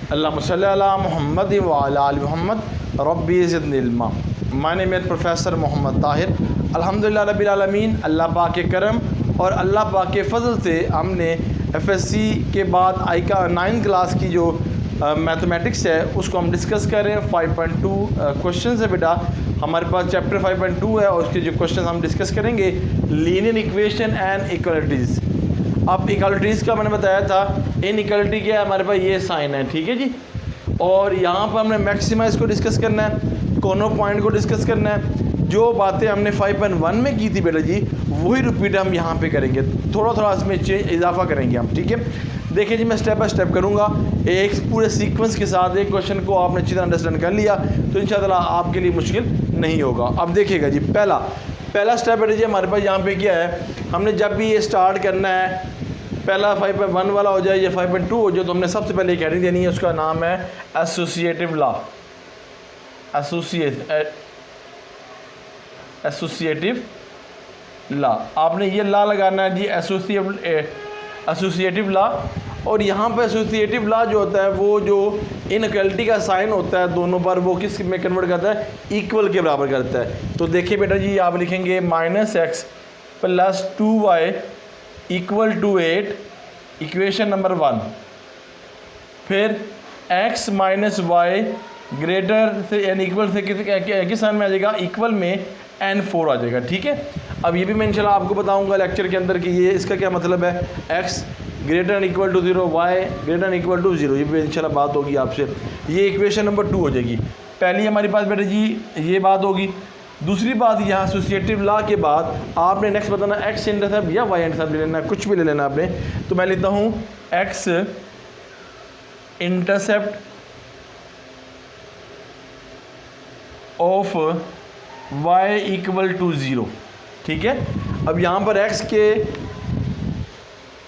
अल्लाहुम्मा सल्ली अला मुहम्मद व अला आलि मुहम्मद रब्बी ज़िदनी इल्मा। My name is professor Mohammad Tahir. अल्हम्दुलिल्लाह रब्बिल आलमीन, अल्लाह पाक के करम और अल्लाह पाक के फ़ज़ल से हमने एफएससी के बाद आइका 9 क्लास की जो मैथमेटिक्स है उसको हम डिस्कस कर रहे हैं। 5.2 क्वेश्चन है बेटा, हमारे पास चैप्टर 5.2 है और उसके जो क्वेश्चन हम डिस्कस करेंगे लीनियर इक्वेशन एंड इक्वालिटीज़। अब इक्वालिटीज़ का मैंने बताया था, इन इक्वालिटी क्या है, हमारे पास ये साइन है, ठीक है जी। और यहाँ पर हमने मैक्सिमाइज़ को डिस्कस करना है, कॉर्नर पॉइंट को डिस्कस करना है। जो बातें हमने 5.1 में की थी बेटा जी, वही रिपीट हम यहाँ पे करेंगे, थोड़ा थोड़ा इसमें इजाफा करेंगे हम, ठीक है। देखिए जी, मैं स्टेप बाय स्टेप करूँगा, एक पूरे सीक्वेंस के साथ। एक क्वेश्चन को आपने अच्छी तरह अंडरस्टैंड कर लिया तो इंशाअल्लाह आपके लिए मुश्किल नहीं होगा। अब देखिएगा जी, पहला स्टेप बेटा जी हमारे पास यहाँ पे क्या है, हमने जब भी ये स्टार्ट करना है, पहला 5.1 वाला हो जाए या 5.2 हो जाए, तो हमने सबसे पहले एक हेडिंग देनी है, उसका नाम है एसोसिएटिव लॉ। एसोसिएटिव लॉ, आपने ये लॉ लगाना है जी, एसोसिएटिव लॉ। और यहाँ पर एसोसिएटिव लॉ जो होता है वो जो इनइक्वालिटी का साइन होता है दोनों पर, वो किस में कन्वर्ट करता है, इक्वल के बराबर करता है। तो देखिए बेटा जी, आप लिखेंगे -x + 2y = 8, इक्वेशन नंबर 1। फिर x - y ग्रेटर से n इक्वल से किस साइन में आ जाएगा, इक्वल में n4 आ जाएगा, ठीक है। अब ये भी मैं इंशाल्लाह आपको बताऊंगा लेक्चर के अंदर कि ये इसका क्या मतलब है, x > 0, y > 0, ये भी इंशाल्लाह बात होगी आपसे। ये इक्वेशन नंबर 2 हो जाएगी। पहली हमारी पास बेटा जी ये बात होगी। दूसरी बात, यहाँ एसोसिएटिव लॉ के बाद आपने नेक्स्ट बताना x इंटरसेप्ट या y इंटरसेप्ट ले लेना, कुछ भी ले लेना आपने। तो मैं लेता हूँ x इंटरसेप्ट ऑफ y = 0, ठीक है। अब यहाँ पर x के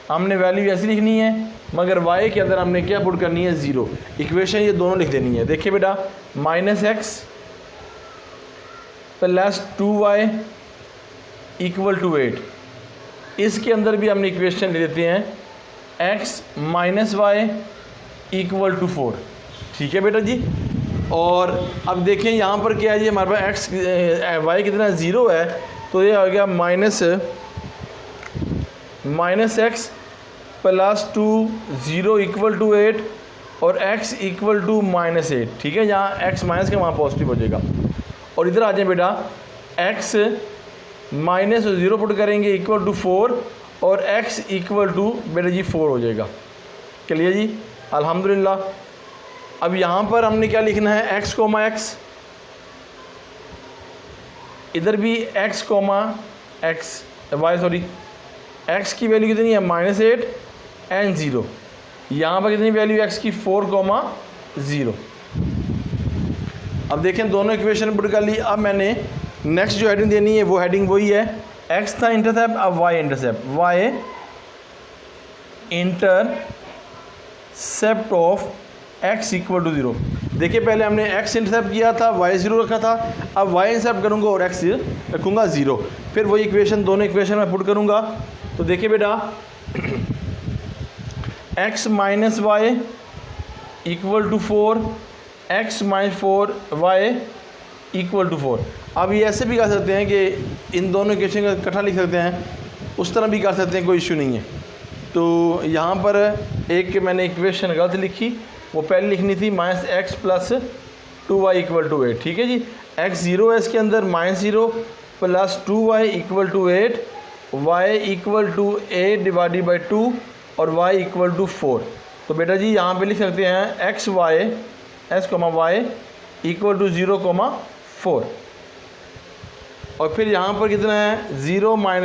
हमने वैल्यू ऐसी लिखनी है, मगर y के अंदर हमने क्या पुट करनी है, 0। इक्वेशन ये दोनों लिख देनी है। देखिए बेटा, -x + 2y = 8, इसके अंदर भी हमने इक्वेशन ले लेते हैं x - y = 4, ठीक है बेटा जी। और अब देखें यहाँ पर क्या है जी, हमारे पास y कितना 0 है, तो ये हो गया -x + 2 0 = 8 और x = -8, ठीक है। यहाँ x माइनस का वहाँ पॉजिटिव हो जाएगा। और इधर आ जाए बेटा, x -0 पुट करेंगे = 4 और x = बेटा जी 4 हो जाएगा। क्लियर जी, अल्हम्दुलिल्लाह। अब यहाँ पर हमने क्या लिखना है, x, इधर भी x, x की वैल्यू कितनी है, -8 एंड 0। यहाँ पर कितनी वैल्यू x की, 4, 0। अब देखें दोनों इक्वेशन पुट कर ली। अब मैंने नेक्स्ट जो हेडिंग देनी है वो हेडिंग वही है, x था इंटरसेप्ट, अब y इंटरसेप्ट ऑफ x = 0। देखिए पहले हमने x इंटरसेप्ट किया था, y 0 रखा था, अब y इंटरसेप्ट करूँगा और x रखूँगा 0। फिर वही इक्वेशन, दोनों इक्वेशन में पुट करूँगा। तो देखिए बेटा, x - y = 4, x - 4y = 4। अब ये ऐसे भी कर सकते हैं कि इन दोनों इक्वेशन का इकट्ठा लिख सकते हैं, उस तरह भी कर सकते हैं, कोई इशू नहीं है। तो यहाँ पर एक मैंने इक्वेशन गलत लिखी, वो पहले लिखनी थी -x + 2y = 8, ठीक है जी। x 0 है इसके अंदर, -0 + 2y = 8, y = 8 / 2 और y = 4। तो बेटा जी यहाँ पे लिख सकते हैं x, y = 0, 4। और फिर यहाँ पर कितना है, 0 - y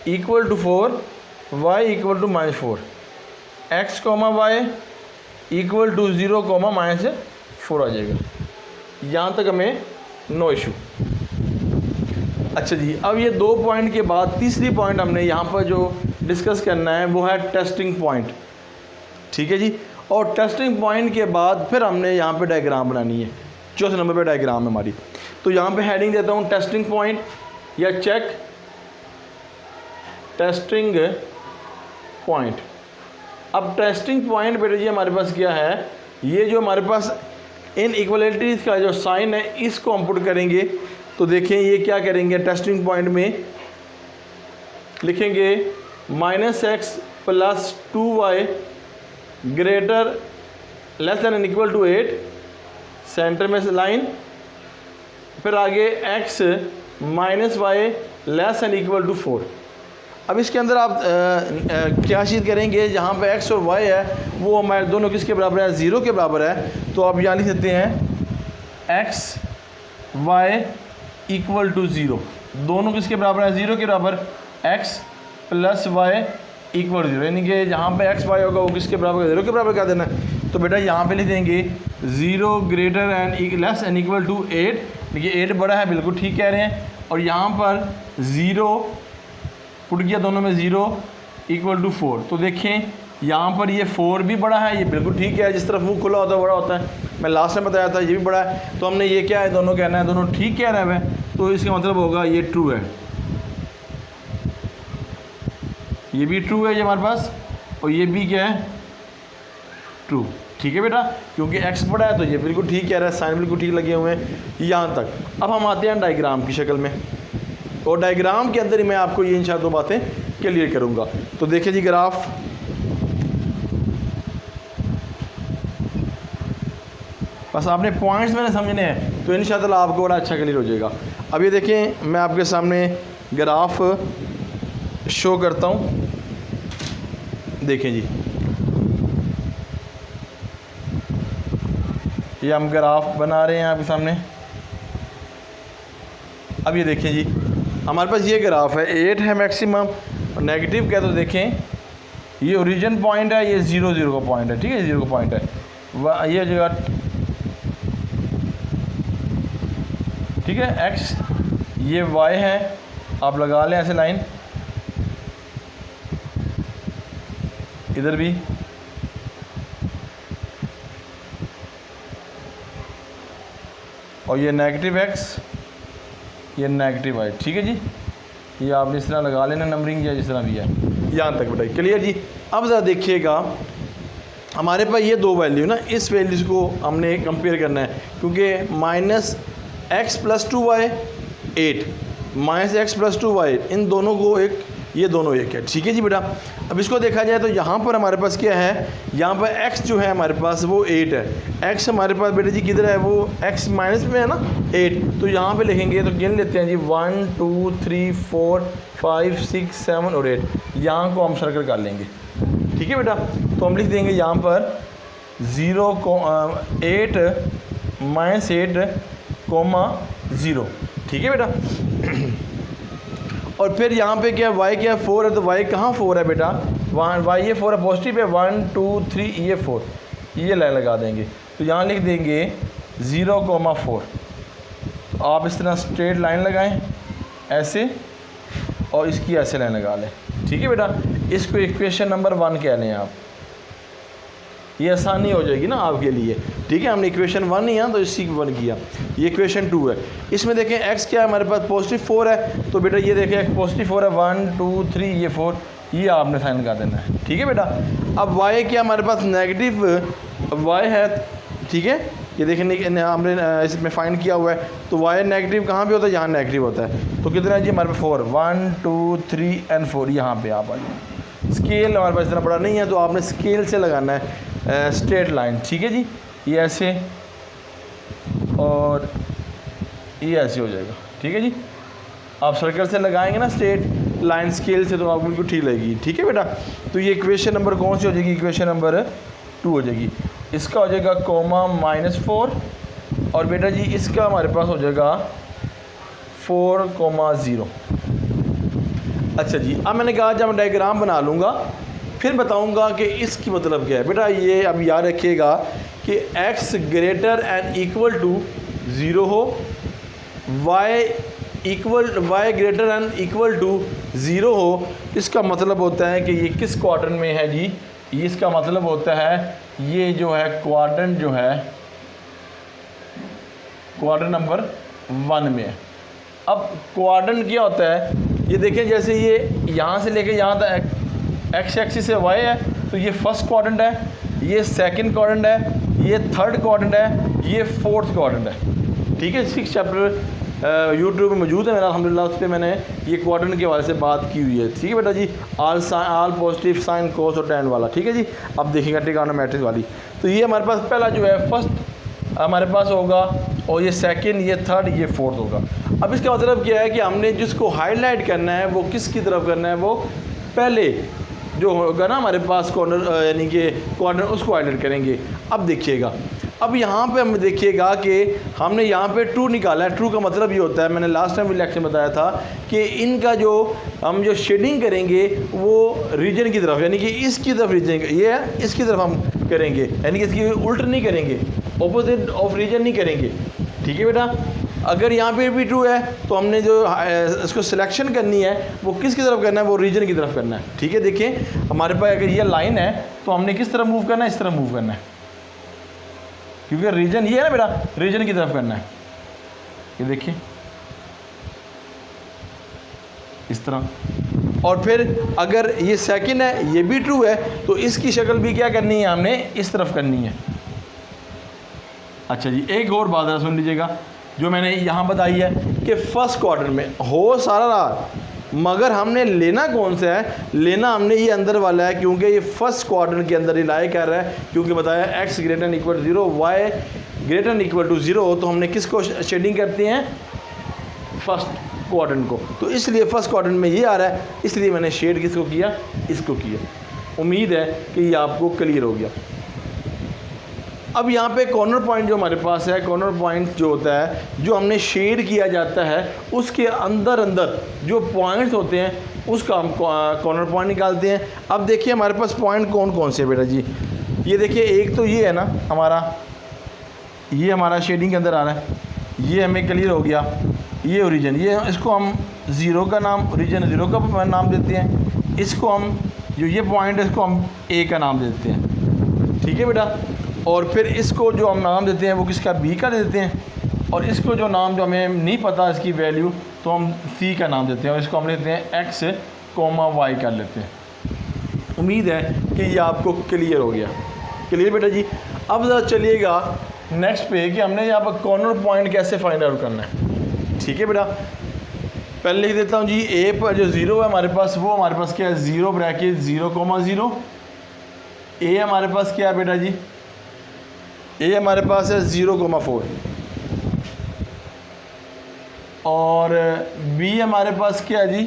= 4, y = -4, x, y = 0, -4 आ जाएगा। यहाँ तक हमें नो इशू। अच्छा जी, अब ये 2 पॉइंट के बाद तीसरी पॉइंट हमने यहाँ पर जो डिस्कस करना है वो है टेस्टिंग पॉइंट, ठीक है जी। और टेस्टिंग पॉइंट के बाद फिर हमने यहाँ पे डायग्राम बनानी है, चौथे नंबर पे डायग्राम है हमारी। तो यहाँ पे हेडिंग देता हूँ टेस्टिंग पॉइंट या चेक टेस्टिंग पॉइंट। अब टेस्टिंग पॉइंट बेटा जी हमारे पास क्या है, ये जो हमारे पास इन इक्वलिटीज़ का जो साइन है इसको हम पुट करेंगे। तो देखें ये क्या करेंगे, टेस्टिंग पॉइंट में लिखेंगे -x + 2y greater less than and equal to 8, centre में से लाइन, फिर आगे x - y less and equal to 4। अब इसके अंदर आप क्या चीज़ करेंगे, जहाँ पे x और y है वो हमारे दोनों किसके बराबर है, 0 के बराबर है। तो आप यहाँ लिख सकते हैं x y = 0, दोनों किसके बराबर है, 0 के बराबर, x + y = 0, यानी कि जहाँ पे x y होगा वो किसके बराबर, 0 के बराबर क्या देना है। तो बेटा यहाँ पे लिख देंगे 0 greater and less and equal to 8, देखिए 8 बड़ा है, बिल्कुल ठीक कह रहे हैं। और यहाँ पर 0 पुट किया, दोनों में 0 = 4। तो देखें यहाँ पर ये 4 भी बड़ा है, ये बिल्कुल ठीक है, जिस तरफ मुँह खुला होता है बड़ा होता है, मैं लास्ट में बताया था, ये भी बड़ा है। तो हमने ये क्या है, दोनों कहना है, दोनों ठीक कह रहा है, तो इसका मतलब होगा ये ट्रू है, ये भी ट्रू है ये हमारे पास, और ये भी क्या है, ट्रू। ठीक है बेटा, क्योंकि x बड़ा है तो ये बिल्कुल ठीक कह रहा है, साइन बिल्कुल ठीक लगे हुए हैं यहाँ तक। अब हम आते हैं डायग्राम की शक्ल में, और डायग्राम के अंदर ही मैं आपको ये इंशाअल्लाह दो बातें क्लियर करूँगा। तो देखिए जी ग्राफ, बस आपने पॉइंट्स मैंने समझने हैं तो इंशाअल्लाह आपको बड़ा अच्छा क्लियर हो जाएगा। अब ये देखें, मैं आपके सामने ग्राफ शो करता हूँ, देखें जी, ये हम ग्राफ बना रहे हैं आपके सामने। अब ये देखें जी, हमारे पास ये ग्राफ है, 8 है मैक्सिमम और नेगेटिव क्या, तो देखें ये ओरिजिन पॉइंट है, ये 0 0 का पॉइंट है, ठीक है, 0 का पॉइंट है, ये जगह ठीक है, x ये y है, आप लगा लें ऐसे लाइन, इधर भी, और ये नेगेटिव x, ये नेगेटिव y, ठीक है जी। ये आपने इस तरह लगा लेना नंबरिंग, या जिस तरह भी है, यहाँ तक बताइए, क्लियर जी। अब ज़रा देखिएगा, हमारे पास ये दो वैल्यू ना, इस वैल्यूज़ को हमने कंपेयर करना है, क्योंकि -x + 2y 8 -x + 2y, इन दोनों को एक, ये दोनों एक है, ठीक है जी बेटा। अब इसको देखा जाए तो यहाँ पर हमारे पास क्या है, यहाँ पर x जो है हमारे पास वो 8 है, x हमारे पास बेटा जी किधर है, वो x माइनस में है ना 8, तो यहाँ पे लिखेंगे तो गिन लेते हैं जी 1 2 3 4 5 6 7 और 8, यहाँ को हम सर्कल कर लेंगे, ठीक है बेटा। तो हम लिख देंगे यहाँ पर 8 -8, 0, ठीक है बेटा। और फिर यहाँ पे क्या y क्या 4 है, तो y कहाँ 4 है बेटा, वहाँ y ये 4 है, पॉजिटिव है, 1 2 3 ये 4, ये लाइन लगा देंगे। तो यहाँ लिख देंगे 0,4। तो आप इस तरह स्ट्रेट लाइन लगाएं ऐसे, और इसकी ऐसे लाइन लगा लें, ठीक है बेटा। इसको इक्वेशन नंबर 1 कह लें आप, ये आसानी हो जाएगी ना आपके लिए, ठीक है। हमने इक्वेशन 1 नहीं है तो इसी 1 किया, ये इक्वेशन 2 है। इसमें देखें x क्या है हमारे पास, +4 है, तो बेटा ये देखें x +4 है, 1 2 3 ये 4, ये आपने साइन कर देना है, ठीक है बेटा। अब y क्या हमारे पास, नेगेटिव y है, ठीक है, ये देखें हमने इसमें फाइंड किया हुआ है। तो y नेगेटिव कहाँ पे होता है, यहाँ नेगेटिव होता है। तो कितना है जी हमारे पास 4, 1 2 3 एंड 4, यहाँ पे आप आ जाए। स्केल हमारे पास इतना बड़ा नहीं है, तो आपने स्केल से लगाना है स्ट्रेट लाइन, ठीक है जी। ये ऐसे और ये ऐसे हो जाएगा, ठीक है जी। आप सर्कल से लगाएंगे ना स्ट्रेट लाइन स्केल से, तो आपको बिल्कुल ठीक लगेगी, ठीक है बेटा। तो ये इक्वेशन नंबर कौन सी हो जाएगी, इक्वेशन नंबर 2 हो जाएगी। इसका हो जाएगा (-4), और बेटा जी इसका हमारे पास हो जाएगा 4,0। अच्छा जी, अब मैंने कहा जब मैं डायग्राम बना लूँगा फिर बताऊंगा कि इसकी मतलब क्या है। बेटा ये अब याद रखिएगा कि x greater and equal to 0 हो, y greater and equal to 0 हो, इसका मतलब होता है कि ये किस क्वाड्रेंट में है जी, इसका मतलब होता है ये जो है क्वाड्रेंट जो है क्वाड्रेंट नंबर 1 में है। अब क्वाड्रेंट क्या होता है, ये देखें जैसे ये यहाँ से लेके यहाँ तक x एक्सिस से y है, तो ये फर्स्ट क्वाड्रेंट है, ये सेकंड क्वाड्रेंट है, ये थर्ड क्वाड्रेंट है, ये फोर्थ क्वाड्रेंट है। ठीक है, 6 चैप्टर यूट्यूब में मौजूद है मेरा अल्हम्दुलिल्लाह, उस पर मैंने ये क्वाड्रेंट के हवाले से बात की हुई है। ठीक है बेटा जी, आल पॉजिटिव साइन कोस और टैन वाला। ठीक है जी, अब देखिएगा ट्रिगोनोमेट्रिक वाली। तो ये हमारे पास पहला जो है फर्स्ट हमारे पास होगा, और ये सेकंड, ये थर्ड, ये फोर्थ होगा। अब इसका मतलब क्या है कि हमने जिसको हाईलाइट करना है वो किसकी तरफ करना है, वो पहले जो होगा ना हमारे पास कॉर्नर यानी कि कॉर्नर, उसको हाईलाइट करेंगे। अब देखिएगा, अब यहाँ पे हम देखिएगा कि हमने यहाँ पे ट्रू निकाला है। ट्रू का मतलब ये होता है, मैंने लास्ट टाइम भी लेक्चर में बताया था कि इनका जो हम जो शेडिंग करेंगे वो रीजन की तरफ, यानी कि इसकी तरफ रीजन, ये है इसकी तरफ हम करेंगे, यानी कि इसकी उल्ट नहीं करेंगे, ऑपोजिट ऑफ रीजन नहीं करेंगे। ठीक है बेटा, अगर यहाँ पे भी ट्रू है तो हमने जो इसको सिलेक्शन करनी है वो किसकी तरफ करना है, वो रीजन की तरफ करना है। ठीक है, देखिए हमारे पास अगर ये लाइन है तो हमने किस तरफ मूव करना है, इस तरफ मूव करना है, क्योंकि रीजन ये है ना बेटा, रीजन की तरफ करना है। ये देखिए इस तरह। और फिर अगर ये सेकंड है, ये भी ट्रू है, तो इसकी शक्ल भी क्या करनी है, हमने इस तरफ करनी है। अच्छा जी, एक और बात सुन लीजिएगा जो मैंने यहाँ बताई है कि फर्स्ट क्वार्टर में हो सारा रहा, मगर हमने लेना कौन सा है, लेना हमने ये अंदर वाला है, क्योंकि ये फर्स्ट क्वाड्रेंट के अंदर ही लाई कर रहा है, क्योंकि बताया x greater than equal 0, y greater than equal to 0, तो हमने किसको शेडिंग करते हैं, फर्स्ट क्वाड्रेंट को। तो इसलिए फर्स्ट क्वाड्रेंट में ये आ रहा है, इसलिए मैंने शेड किसको किया, इसको किया। उम्मीद है कि ये आपको क्लियर हो गया। अब यहाँ पे कॉर्नर पॉइंट जो हमारे पास है, कॉर्नर पॉइंट जो होता है, जो हमने शेड किया जाता है, उसके अंदर अंदर जो पॉइंट्स होते हैं उसका हम कॉर्नर पॉइंट निकालते हैं। अब देखिए हमारे पास पॉइंट कौन कौन से बेटा जी, ये देखिए एक तो ये है ना हमारा, ये हमारा शेडिंग के अंदर आ रहा है, ये हमें क्लियर हो गया। ये ओरिजिन, ये इसको हम ज़ीरो का नाम, ओरिजिन 0 का नाम देते हैं। इसको हम जो ये पॉइंट है इसको हम ए का नाम देते हैं। ठीक है बेटा, और फिर इसको जो हम नाम देते हैं वो किसका, बी का देते हैं। और इसको जो नाम जो हमें नहीं पता इसकी वैल्यू, तो हम सी का नाम देते हैं, और इसको हम लेते हैं एक्स कोमा वाई कर लेते हैं। उम्मीद है कि ये आपको क्लियर हो गया। क्लियर बेटा जी। अब ज़रा चलिएगा नेक्स्ट पे कि हमने यहाँ पर कॉर्नर पॉइंट कैसे फाइंड आउट करना है। ठीक है बेटा, पहले लिख देता हूँ जी, ए पर जो 0 है हमारे पास, वो हमारे पास क्या है, 0 ब्रैकेट 0,0। ए हमारे पास क्या है बेटा जी, ए हमारे पास है 0,4, और बी हमारे पास क्या है जी,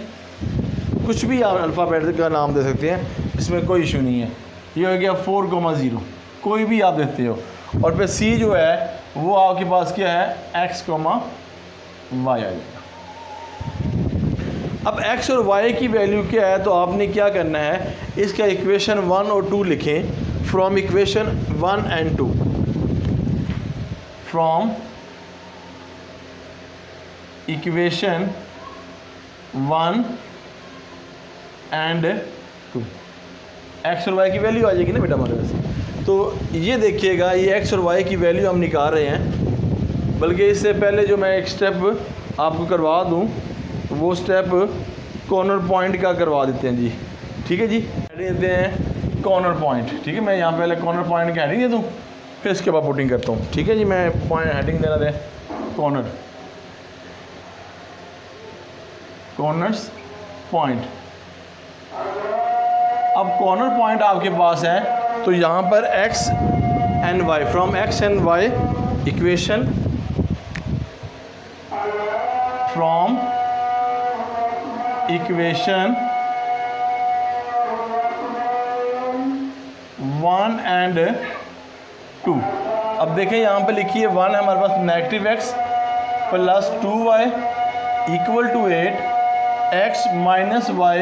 कुछ भी आप अल्फ़ाबेट का नाम दे सकते हैं, इसमें कोई इशू नहीं है। ये हो गया 4,0, कोई भी आप देते हो। और फिर सी जो है वो आपके पास क्या है, x, y आ जाएगा। अब x और y की वैल्यू क्या है, तो आपने क्या करना है, इसका इक्वेशन 1 और 2 लिखें, from equation 1 and 2, from equation 1 and 2। X और वाई की वैल्यू आ जाएगी ना बेटा हमारे पास। तो ये देखिएगा, ये एक्स और वाई की वैल्यू हम निकाल रहे हैं, बल्कि इससे पहले जो मैं एक स्टेप आपको करवा दूं, वो स्टेप कॉर्नर पॉइंट का करवा देते हैं जी। ठीक है जी, हेडिंग देते हैं कॉर्नर पॉइंट। ठीक है, मैं यहाँ पहले कॉर्नर पॉइंट की हेडिंग दे दूँ, फिर इसके बाद पुटिंग करता हूँ। ठीक है जी, मैं पॉइंट हेडिंग देना दें कॉर्नर, कॉर्नर्स पॉइंट। अब कॉर्नर पॉइंट आपके पास है, तो यहाँ पर x and y, from x and y equation, from equation 1 and 2। अब देखें यहाँ पे लिखिए 1 है हमारे पास, negative x plus 2y equal to 8, x minus y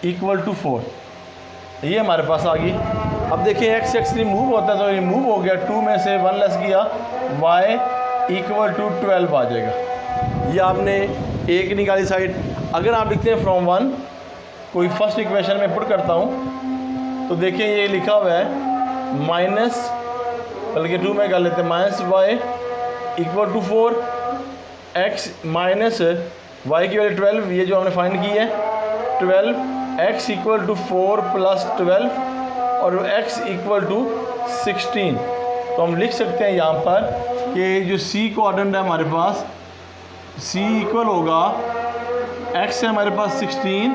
equal to 4, ये हमारे पास आ गई। अब देखिए x x रिमूव होता है तो रिमूव हो गया, 2 में से 1 लेस किया, y इक्वल टू 12 आ जाएगा। ये आपने एक निकाली साइड। अगर आप लिखते हैं फ्रॉम 1, कोई फर्स्ट इक्वेशन में पुट करता हूँ, तो देखिए ये लिखा हुआ है माइनस, बल्कि 2 में कर लेते हैं, minus y equal to 4, x minus y की वैल्यू 12, ये जो हमने फाइंड की है 12, x इक्वल टू 4 प्लस 12, और x इक्वल टू 16। तो हम लिख सकते हैं यहाँ पर कि जो c क्वाड्रेंट है हमारे पास, c इक्वल होगा x है हमारे पास 16,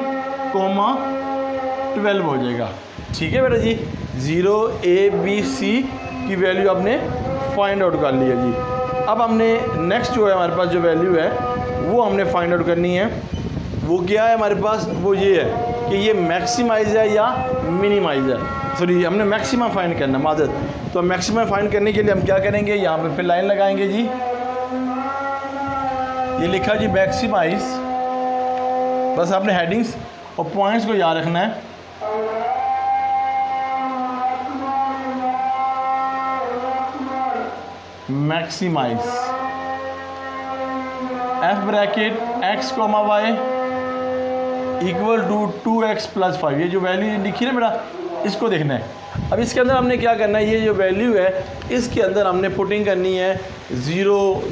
12 हो जाएगा। ठीक है बेटा जी, 0 a b c की वैल्यू आपने फाइंड आउट कर लिया जी। अब हमने नेक्स्ट जो है हमारे पास जो वैल्यू है वो हमने फाइंड आउट करनी है। वो क्या है हमारे पास, वो ये है कि ये मैक्सिमाइज है या मिनिमाइज है। सॉरी, हमने मैक्सिमम फाइंड करना है मादत। तो मैक्सिमम फाइंड करने के लिए हम क्या करेंगे, यहाँ पे फिर लाइन लगाएंगे जी। ये लिखा जी मैक्सिमाइज, बस आपने हेडिंग्स और पॉइंट्स को याद रखना है। Maximize F bracket x, y equal to 2x plus 5। ये जो वैल्यू लिखी है बेटा, इसको देखना है। अब इसके अंदर हमने क्या करना है, ये जो वैल्यू है इसके अंदर हमने पुटिंग करनी है 0,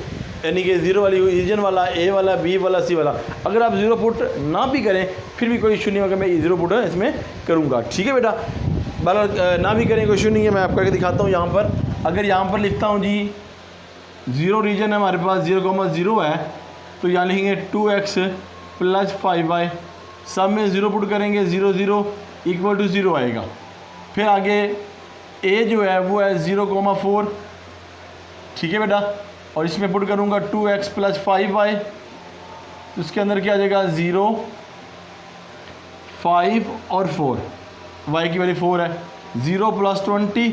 यानी कि 0 वाली रीजन वाला, a वाला, b वाला, c वाला। अगर आप 0 पुट ना भी करें फिर भी कोई इशू नहीं होगा, मैं 0 पुट इसमें करूँगा। ठीक है बेटा, ना भी करें कोई इशू नहीं है। मैं आपको करके दिखाता हूँ। यहाँ पर अगर यहाँ पर लिखता हूँ जी 0 रीजन है हमारे पास, 0,0 है, तो यहाँ लिखेंगे 2x प्लस 5y। सब में 0 पुट करेंगे, 0 0 इक्वल टू 0 आएगा। फिर आगे a जो है वो है 0,4। ठीक है बेटा, और इसमें पुट करूँगा 2x प्लस 5y, तो इसके अंदर क्या आ जाएगा 0, 5 और 4। y की वैल्यू 4 है, 0 प्लस 20,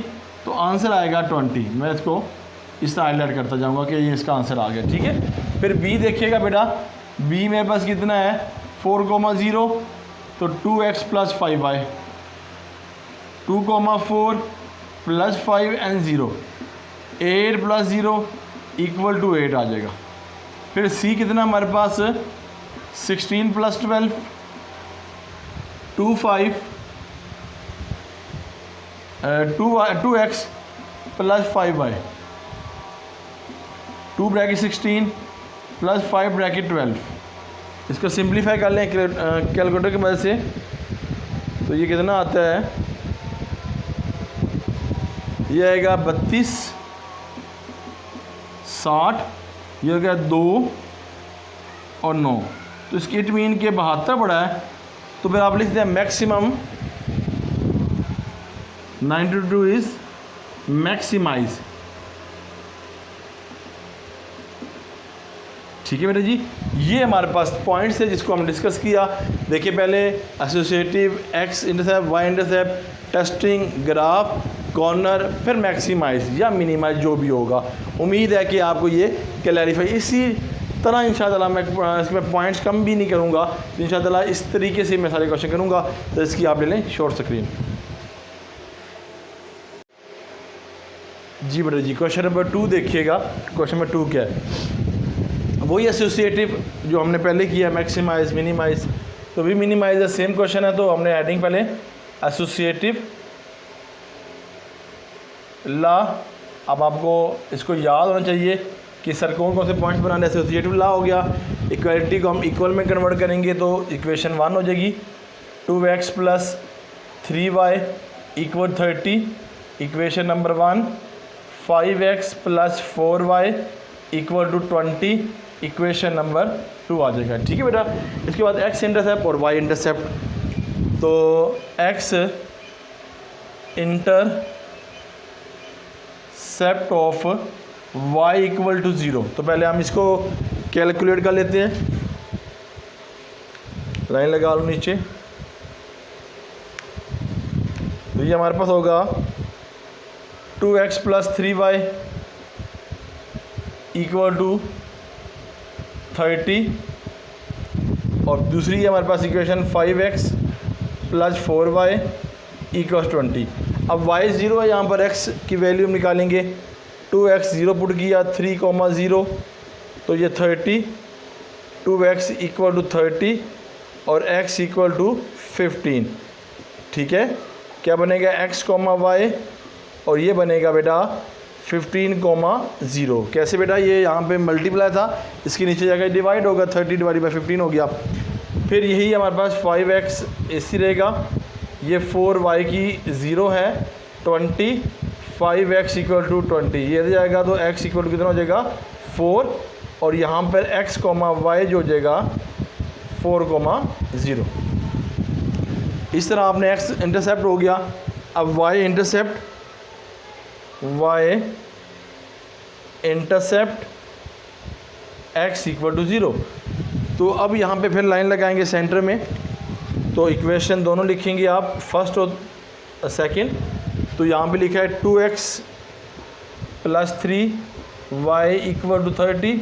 तो आंसर आएगा 20। मैं इसको इस तरह हाईलाइट करता जाऊंगा कि ये इसका आंसर आ गया। ठीक है, फिर b देखिएगा बेटा, b मेरे पास कितना है 4,0, तो 2x plus 5y, 2,4 plus 5 and 0, 8 plus 0 equal to 8 आ जाएगा। फिर c कितना हमारे पास 16 plus 12, 2x plus 5y, 2 bracket 16 plus 5 bracket 12। इसको सिंप्लीफाई कर लें कैलकुलेटर की मदद से, तो ये कितना आता है, ये आएगा 32, 60, ये हो गया 2 और 9, तो इसकी इट मीन के 72 पड़ा है। तो फिर आप लिखते हैं मैक्सिमम 92 इज़ मैक्सिमाइज। ठीक है बेटा जी, ये हमारे पास पॉइंट्स है जिसको हम डिस्कस किया। देखिए पहले associative, x intercept, y intercept, testing, graph, corner, फिर मैक्सिमाइज या मिनिमाइज जो भी होगा। उम्मीद है कि आपको ये क्लैरिफाई, इसी तरह इंशाअल्लाह मैं इसमें पॉइंट्स कम भी नहीं करूँगा, तो इंशाअल्लाह इस तरीके से मैं सारे क्वेश्चन करूँगा। तो इसकी आप ले लें शॉर्ट स्क्रीन। जी बेटा जी, क्वेश्चन नंबर 2 देखिएगा। क्वेश्चन नंबर 2 क्या है, वही एसोसिएटिव जो हमने पहले किया, मैक्सिमाइज, मिनिमाइज। तो भी मिनिमाइज सेम क्वेश्चन है, तो हमने हेडिंग पहले एसोसिएटिव ला। अब आपको इसको याद होना चाहिए कि सर कौन कौन से पॉइंट्स बनाने। एसोसिएटिव ला हो गया, इक्वलिटी को हम इक्वल में कन्वर्ट करेंगे तो इक्वेशन 1 हो जाएगी, 2x plus 3y equal 30, equation number 1, 5x plus 4y equal to 20, equation number 2 आ जाएगा। ठीक है बेटा, इसके बाद x इंटरसेप्ट और y इंटरसेप्ट। तो x intercept of y equal to 0, तो पहले हम इसको कैलकुलेट कर लेते हैं। लाइन लगा लो नीचे, तो ये हमारे पास होगा 2x plus 3y equal to 30, और दूसरी है हमारे पास equation 5x plus 4y equal 20। अब y 0 है, यहाँ पर x की वैल्यू हम निकालेंगे। 2x 0 पुट किया, 3,0, तो ये 30, 2x इक्वल टू 30 और x इक्वल टू 15। ठीक है, क्या बनेगा x, y, और ये बनेगा बेटा 15,0। कैसे बेटा, ये यहाँ पे मल्टीप्लाई था, इसके नीचे जाकर डिवाइड होगा, 30 डिवाइड बाई 15 हो गया। फिर यही हमारे पास 5x ऐसी रहेगा, ये 4y की 0 है, 20, 5x इक्वल टू 20 ये हो जाएगा, तो x इक्वल टू कितना हो जाएगा 4, और यहाँ पर x कॉमा y जो हो जाएगा 4,0। इस तरह आपने x इंटरसेप्ट हो गया। अब y intercept x equal to 0। तो अब यहाँ पे फिर लाइन लगाएंगे सेंटर में, तो इक्वेशन दोनों लिखेंगे आप, फर्स्ट और सेकंड। तो यहाँ पे लिखा है 2x plus 3y equal to 30,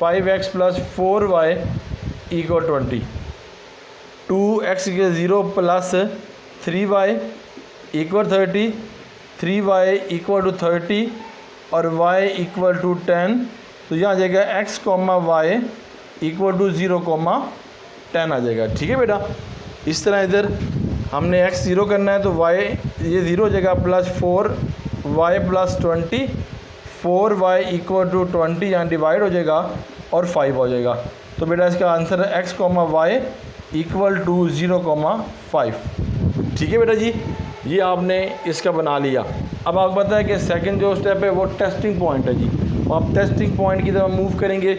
5x plus 4y equal 20, 2x 0 plus 3y equal 30, 3y equal to 30 और y इक्वल टू 10। तो यहाँ आ जाएगा x comma y equal to 0,10 आ जाएगा। ठीक है बेटा, इस तरह इधर हमने x 0 करना है, तो y ये 0 हो जाएगा, plus 4y plus 20, 4y equal to 20 यहाँ डिवाइड हो जाएगा और 5 हो जाएगा। तो बेटा इसका आंसर है x comma y equal to 0,5। ठीक है बेटा जी, ये आपने इसका बना लिया। अब आपको पता है कि सेकंड जो स्टेप है वो टेस्टिंग पॉइंट है जी, तो आप टेस्टिंग पॉइंट की तरफ मूव करेंगे।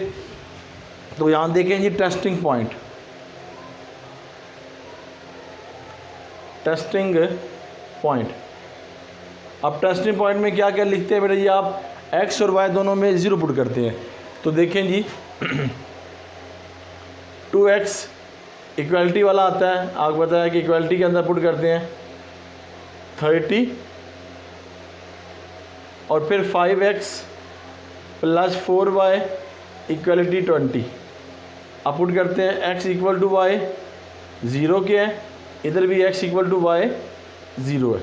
तो यहाँ देखें G testing point, testing point. अब टेस्टिंग पॉइंट में क्या क्या लिखते हैं बेटा जी, आप x और y दोनों में 0 पुट करते हैं। तो देखें जी 2x इक्वलिटी वाला आता है, आपको बताया कि इक्वलिटी के अंदर पुट करते हैं 30 और फिर 5x प्लस 4y इक्वलिटी 20, अब पुट करते हैं x इक्वल टू y 0 के है, इधर भी x इक्वल टू y 0 है।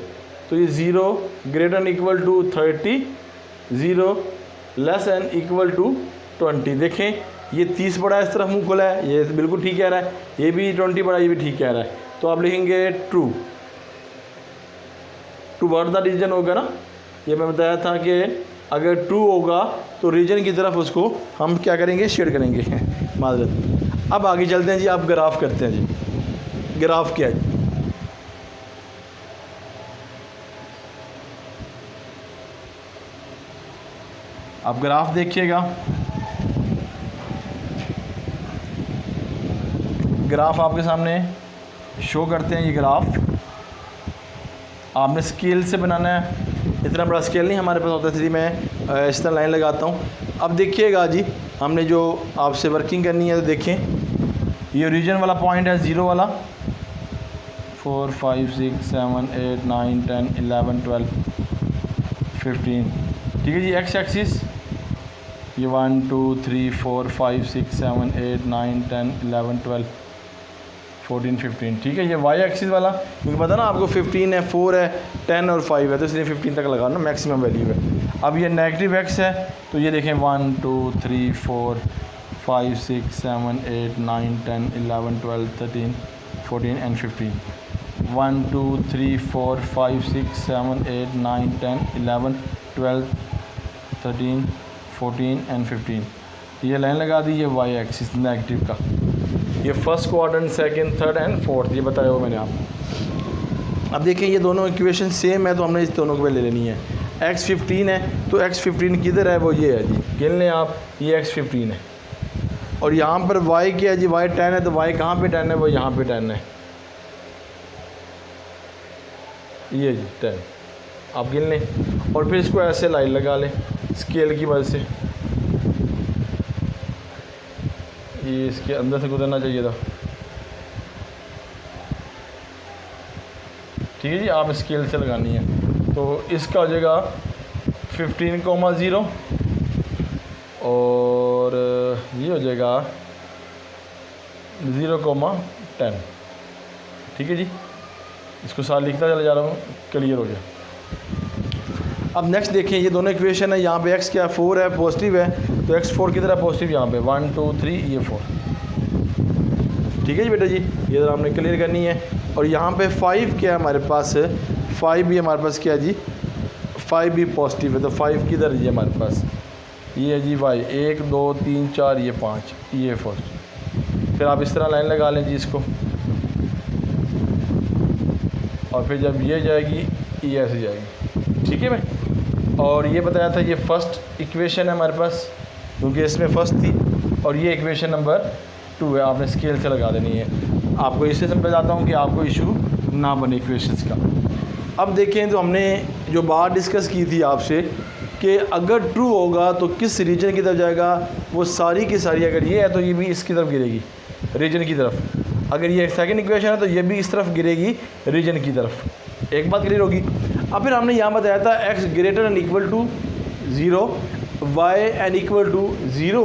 तो ये 0 greater and equal to 30, 0 less and equal to 20। देखें ये 30 बड़ा इस तरफ मुँह खुला है, ये बिल्कुल ठीक कह रहा है, ये भी 20 बड़ा, ये भी ठीक कह रहा है। तो आप लिखेंगे true, toward the region होगा ना, ये मैं बताया था कि अगर ट्रू होगा तो रीजन की तरफ उसको हम क्या करेंगे, शेड करेंगे माजरत। अब आगे चलते हैं जी, आप ग्राफ करते हैं जी। ग्राफ क्या है, आप ग्राफ देखिएगा। ग्राफ आपके सामने शो करते हैं। ये ग्राफ आपने स्केल से बनाना है, इतना बड़ा स्केल नहीं हमारे पास होता, इसलिए मैं इस तरह लाइन लगाता हूँ। अब देखिएगा जी, हमने जो आपसे वर्किंग करनी है, तो देखें ये ओरिजिन वाला पॉइंट है 0 वाला, 4 5 6 7 8 9 10 11 12 15। ठीक है जी, एक्स एक्सिस ये 1 2 3 4 5 6 7 8 9 10 11 12 14 15। ठीक है, ये वाई एक्सिस वाला, क्योंकि पता ना आपको 15 है, 4 है, 10 और 5 है, तो इसलिए 15 तक लगाना मैक्सिमम वैल्यू है। अब ये नेगेटिव एक्स है, तो ये देखें 1 2 3 4 5 6 7 8 9 10 11 12 13 14 एंड 15। 1 2 3 4 5 6 7 8 9 10 11 12 13 14 एंड 15। ये लाइन लगा दी, ये वाई एक्सिस नेगेटिव का। ये first quadrant, second, third and fourth, ये बताया हुआ मैंने आपको। अब देखिए ये दोनों इक्वेशन सेम है, तो हमने इस दोनों को ले लेनी है। x 15 है, तो x 15 किधर है, वो ये है जी, गिन लें आप, ये x 15 है। और यहाँ पर y क्या है जी, y 10 है, तो y कहाँ पे 10 है, वो यहाँ पे 10 है, ये जी 10, आप गिन लें। और फिर इसको ऐसे लाइन लगा लें स्केल की वजह से, ये इसके अंदर से गुजरना चाहिए था। ठीक है जी, आप स्केल से लगानी है, तो इसका हो जाएगा 15,0 और ये हो जाएगा 0,10। ठीक है जी, इसको साथ लिखता चला जा रहा हूँ, क्लियर हो गया। अब नेक्स्ट देखें, ये दोनों इक्वेशन है, यहाँ पे x क्या 4 है, पॉजिटिव है, तो x 4 की तरह पॉजिटिव, यहाँ पे 1 2 3 ये 4। ठीक है जी बेटा जी, ये जरा हमने क्लियर करनी है। और यहाँ पे 5 क्या है हमारे पास, 5 भी हमारे पास क्या है जी, 5 भी पॉजिटिव है, तो 5 किधर है हमारे पास, ये है जी y, 1 2 3 4 ये 5, ये फर्स्ट। फिर आप इस तरह लाइन लगा लें जी इसको, और फिर जब ये जाएगी ये ऐसे जाएगी। ठीक है भाई। और ये बताया था ये फर्स्ट इक्वेशन है हमारे पास, क्योंकि इसमें फर्स्ट थी, और ये इक्वेशन नंबर 2 है। आपने स्केल से लगा देनी है। आपको इससे समझ आता हूँ कि आपको इशू ना बने इक्वेशंस का। अब देखें तो हमने जो बात डिस्कस की थी आपसे कि अगर ट्रू होगा तो किस रीजन की तरफ जाएगा, वो सारी की सारी, अगर ये है तो ये भी इसकी तरफ गिरेगी, रीजन की तरफ। अगर ये सेकंड इक्वेशन है तो ये भी इस तरफ गिरेगी, रीजन की तरफ। एक बात क्लियर होगी। अब फिर हमने यहाँ बताया था x greater and equal to 0, y and equal to 0,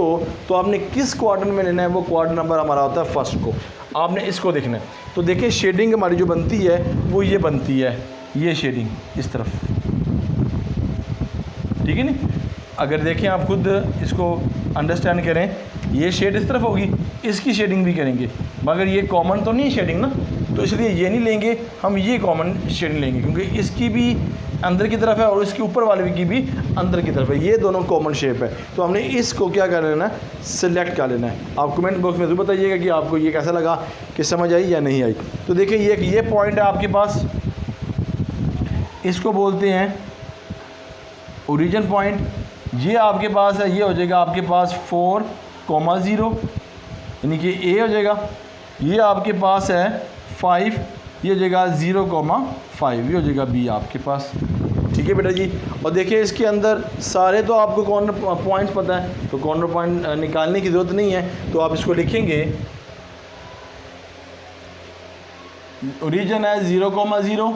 तो आपने किस क्वाड्रेंट में लेना है, वो क्वाड्रेंट नंबर हमारा होता है फर्स्ट को। आपने इसको देखना है। तो देखिए शेडिंग हमारी जो बनती है वो ये बनती है, ये शेडिंग इस तरफ। ठीक है नहीं, अगर देखें आप खुद इसको अंडरस्टैंड करें, ये शेड इस तरफ होगी, इसकी शेडिंग भी करेंगे, मगर ये कॉमन तो नहीं है शेडिंग ना, तो इसलिए ये नहीं लेंगे हम, ये कॉमन शेडिंग लेंगे, क्योंकि इसकी भी अंदर की तरफ है और इसके ऊपर वाले की भी अंदर की तरफ है, ये दोनों कॉमन शेप है। तो हमने इसको क्या कर लेना है, सिलेक्ट कर लेना है। आप कमेंट बॉक्स में ज़रूर बताइएगा कि आपको ये कैसा लगा, कि समझ आई या नहीं आई। तो देखिए ये पॉइंट है आपके पास, इसको बोलते हैं ओरिजिन पॉइंट। ये आपके पास है, ये हो जाएगा आपके पास 4,0, यानी कि ए हो जाएगा। ये आपके पास है 5, ये हो जाएगा 0,5, ये हो जाएगा बी आपके पास। ठीक है बेटा जी। और देखिए इसके अंदर सारे तो आपको कॉर्नर पॉइंट्स पता है, तो कॉर्नर पॉइंट निकालने की ज़रूरत नहीं है। तो आप इसको लिखेंगे, ओरिजिन है 0,0,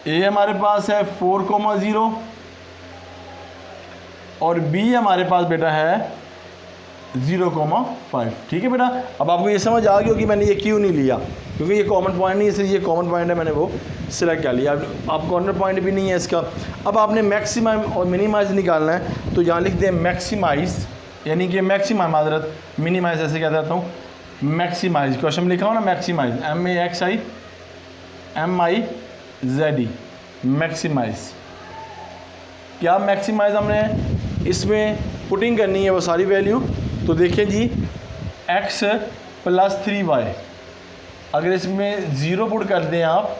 ए हमारे पास है 4,0 और बी हमारे पास बेटा है 0,5। ठीक है बेटा। अब आपको ये समझ आ गई होगी मैंने ये क्यों नहीं लिया, क्योंकि ये कॉमन पॉइंट नहीं है, इसलिए ये कॉमन पॉइंट है, मैंने वो सिलेक्ट कर लिया। अब कॉर्नर पॉइंट भी नहीं है इसका। अब आपने मैक्सिमम और मिनिमाइज निकालना है, तो यहाँ लिख दें मैक्सिमाइज, यानी कि मैक्सिमम, माजरत मिनिमाइज ऐसे कह देता हूँ, मैक्सिमाइज। क्वेश्चन लिखा हो ना मैक्सिमाइज, MAXIMIZE, मैक्सिमाइज। क्या मैक्सिमाइज हमने इसमें पुटिंग करनी है वो सारी वैल्यू। तो देखिए जी x + 3y, अगर इसमें 0 पुट कर दें आप,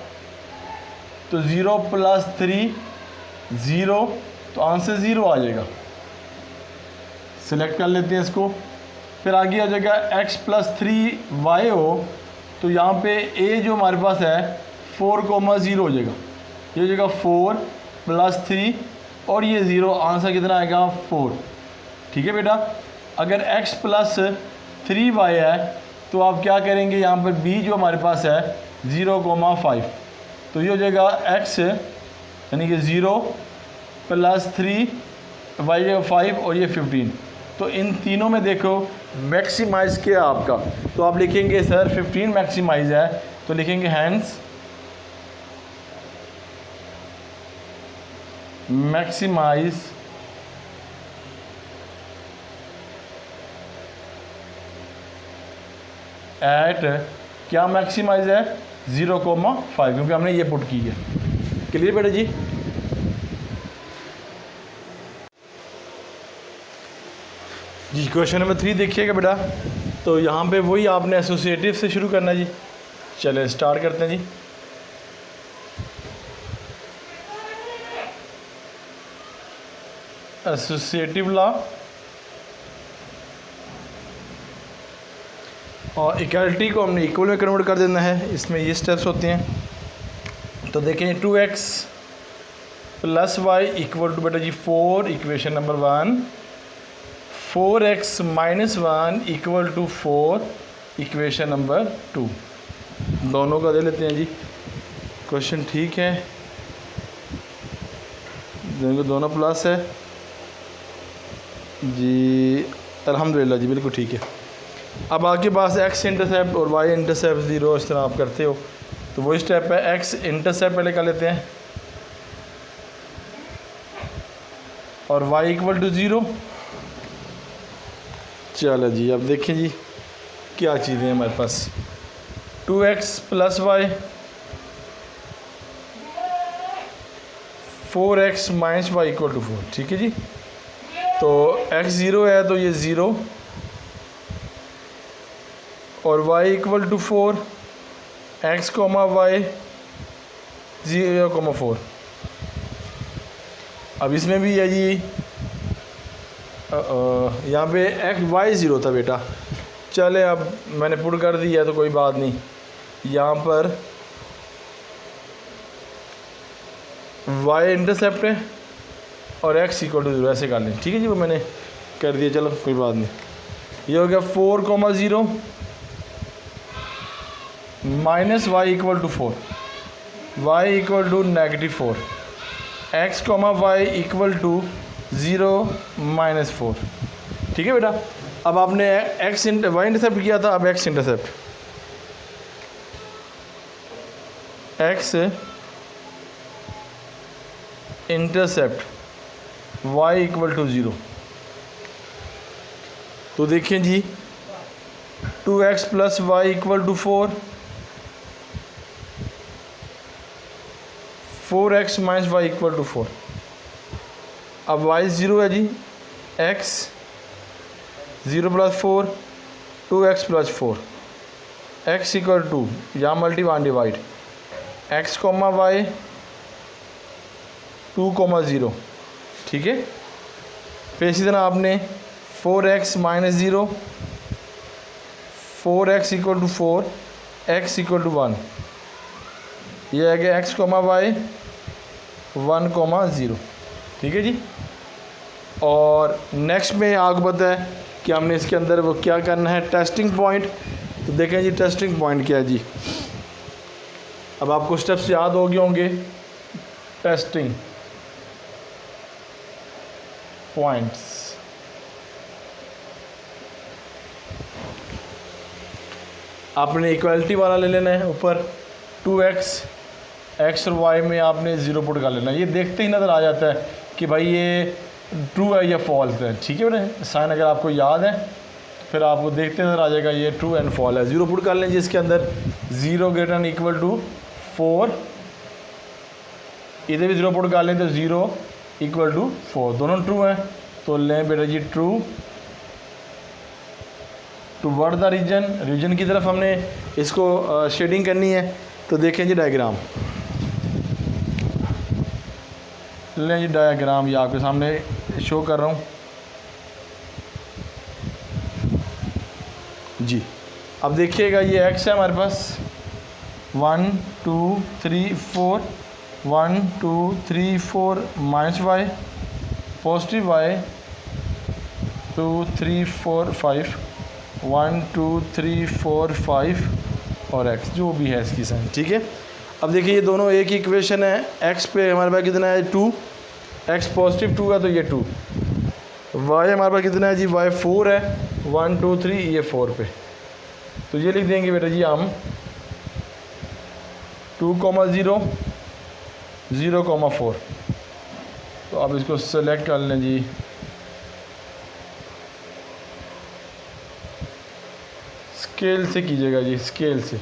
तो 0 + 3 0, तो आंसर 0 आ जाएगा। सिलेक्ट कर लेते हैं इसको। फिर आगे आ जाएगा x + 3y हो, तो यहाँ पे a जो हमारे पास है 4,0 हो जाएगा, ये हो जाएगा 4 + 3 और ये 0, आंसर कितना आएगा 4। ठीक है बेटा। अगर x + 3y है तो आप क्या करेंगे, यहाँ पर b जो हमारे पास है 0,5, तो ये हो जाएगा x यानी कि 0 + 3 y 5 और ये 15। तो इन तीनों में देखो मैक्सिमाइज़ क्या है आपका, तो आप लिखेंगे सर 15 मैक्सिमाइज़ है, तो लिखेंगे हैंस मैक्सिमाइज एट, क्या मैक्सिमाइज है 0,5, क्योंकि हमने ये पुट की है। क्लियर बेटा जी। जी क्वेश्चन नंबर 3 देखिएगा बेटा। तो यहाँ पे वही आपने एसोसिएटिव से शुरू करना है जी। चले स्टार्ट करते हैं जी। एसोसिएटिव लॉ और इक्वलिटी को हमने इक्वल में कन्वर्ट कर देना है। इसमें ये स्टेप्स होते हैं। तो देखें 2x + y इक्वल टू बेटा जी 4, equation number 1। 4x - 1 equal to 4, equation number 2। दोनों का दे लेते हैं जी। क्वेश्चन ठीक है, दोनों प्लस है जी, अल्हम्दुलिल्लाह जी, बिल्कुल ठीक है। अब आपके पास x इंटरसेप्ट और y इंटरसेप्ट 0 इस तरह आप करते हो, तो वही स्टेप है। x इंटरसेप्ट पहले कर लेते हैं और y इक्वल टू 0। चलो जी, अब देखें जी क्या चीज़ें हैं हमारे पास। 2x + y, 4x - y equal to 4। ठीक है जी। तो x 0 है तो ये 0 और y equal to 4, x, y 0,4। अब इसमें भी है जी यहाँ पे y0 था बेटा, चले अब मैंने पुट कर दिया तो कोई बात नहीं। यहाँ पर y इंटरसेप्ट है और x = 0 ऐसे कर लें, ठीक है जी, वो मैंने कर दिया, चलो कोई बात नहीं। ये हो गया 4,0 minus y = 4, y = -4, x, y = 0 - 4, ठीक है बेटा। अब आपने x y इंटरसेप्ट किया था, अब x intercept, x intercept y = 0। तो देखें जी 2x + y = 4, 4x - y = 4। अब y 0 है जी, x 0 + 4, 2x + 4, x = 2, यहाँ मल्टी डिवाइड, x, y 2,0, ठीक है। फिर इसी तरह आपने 4x - 0, 4x = 4, x = 1, यह है कि x, y 1,0, ठीक है जी। और नेक्स्ट में आपको पता है कि हमने इसके अंदर वो क्या करना है, टेस्टिंग पॉइंट। तो देखें जी टेस्टिंग पॉइंट क्या है जी। अब आपको स्टेप्स याद हो गए होंगे। टेस्टिंग पॉइंट्स, आपने इक्वालिटी वाला ले लेना है, ऊपर 2x, x और y में आपने 0 पुट कर लेना है। ये देखते ही नज़र आ जाता है कि भाई ये ट्रू है या फॉल्स है, ठीक है बेटा। साइन अगर आपको याद है फिर आपको देखते नज़र आ जाएगा ये ट्रू एंड फॉल है। 0 पुट कर लें जी इसके अंदर, 0 > 4, इधर भी 0 पुट कर लें तो 0 = 4, दोनों ट्रू हैं। तो लें बेटा जी ट्रू टुवर्ड द रीजन की तरफ हमने इसको शेडिंग करनी है। तो देखें जी डायग्राम, लें जी डायग्राम, ये आपके सामने शो कर रहा हूँ जी। अब देखिएगा ये x है हमारे पास 1 2 3 4, 1 2 3 4 -y, पॉजिटिव y 2 3 4 5, 1 2 3 4 5 और x जो भी है इसकी साइन, ठीक है। अब देखिए ये दोनों एक ही इक्वेशन है। x पे हमारे पास कितना है 2, x पॉजिटिव 2 है तो ये 2, y हमारे पास कितना है जी y 4 है, 1 2 3 ये 4 पे। तो ये लिख देंगे बेटा जी हम 2,0 0,4। तो अब इसको सेलेक्ट कर लें जी, स्केल से कीजिएगा जी, स्केल से,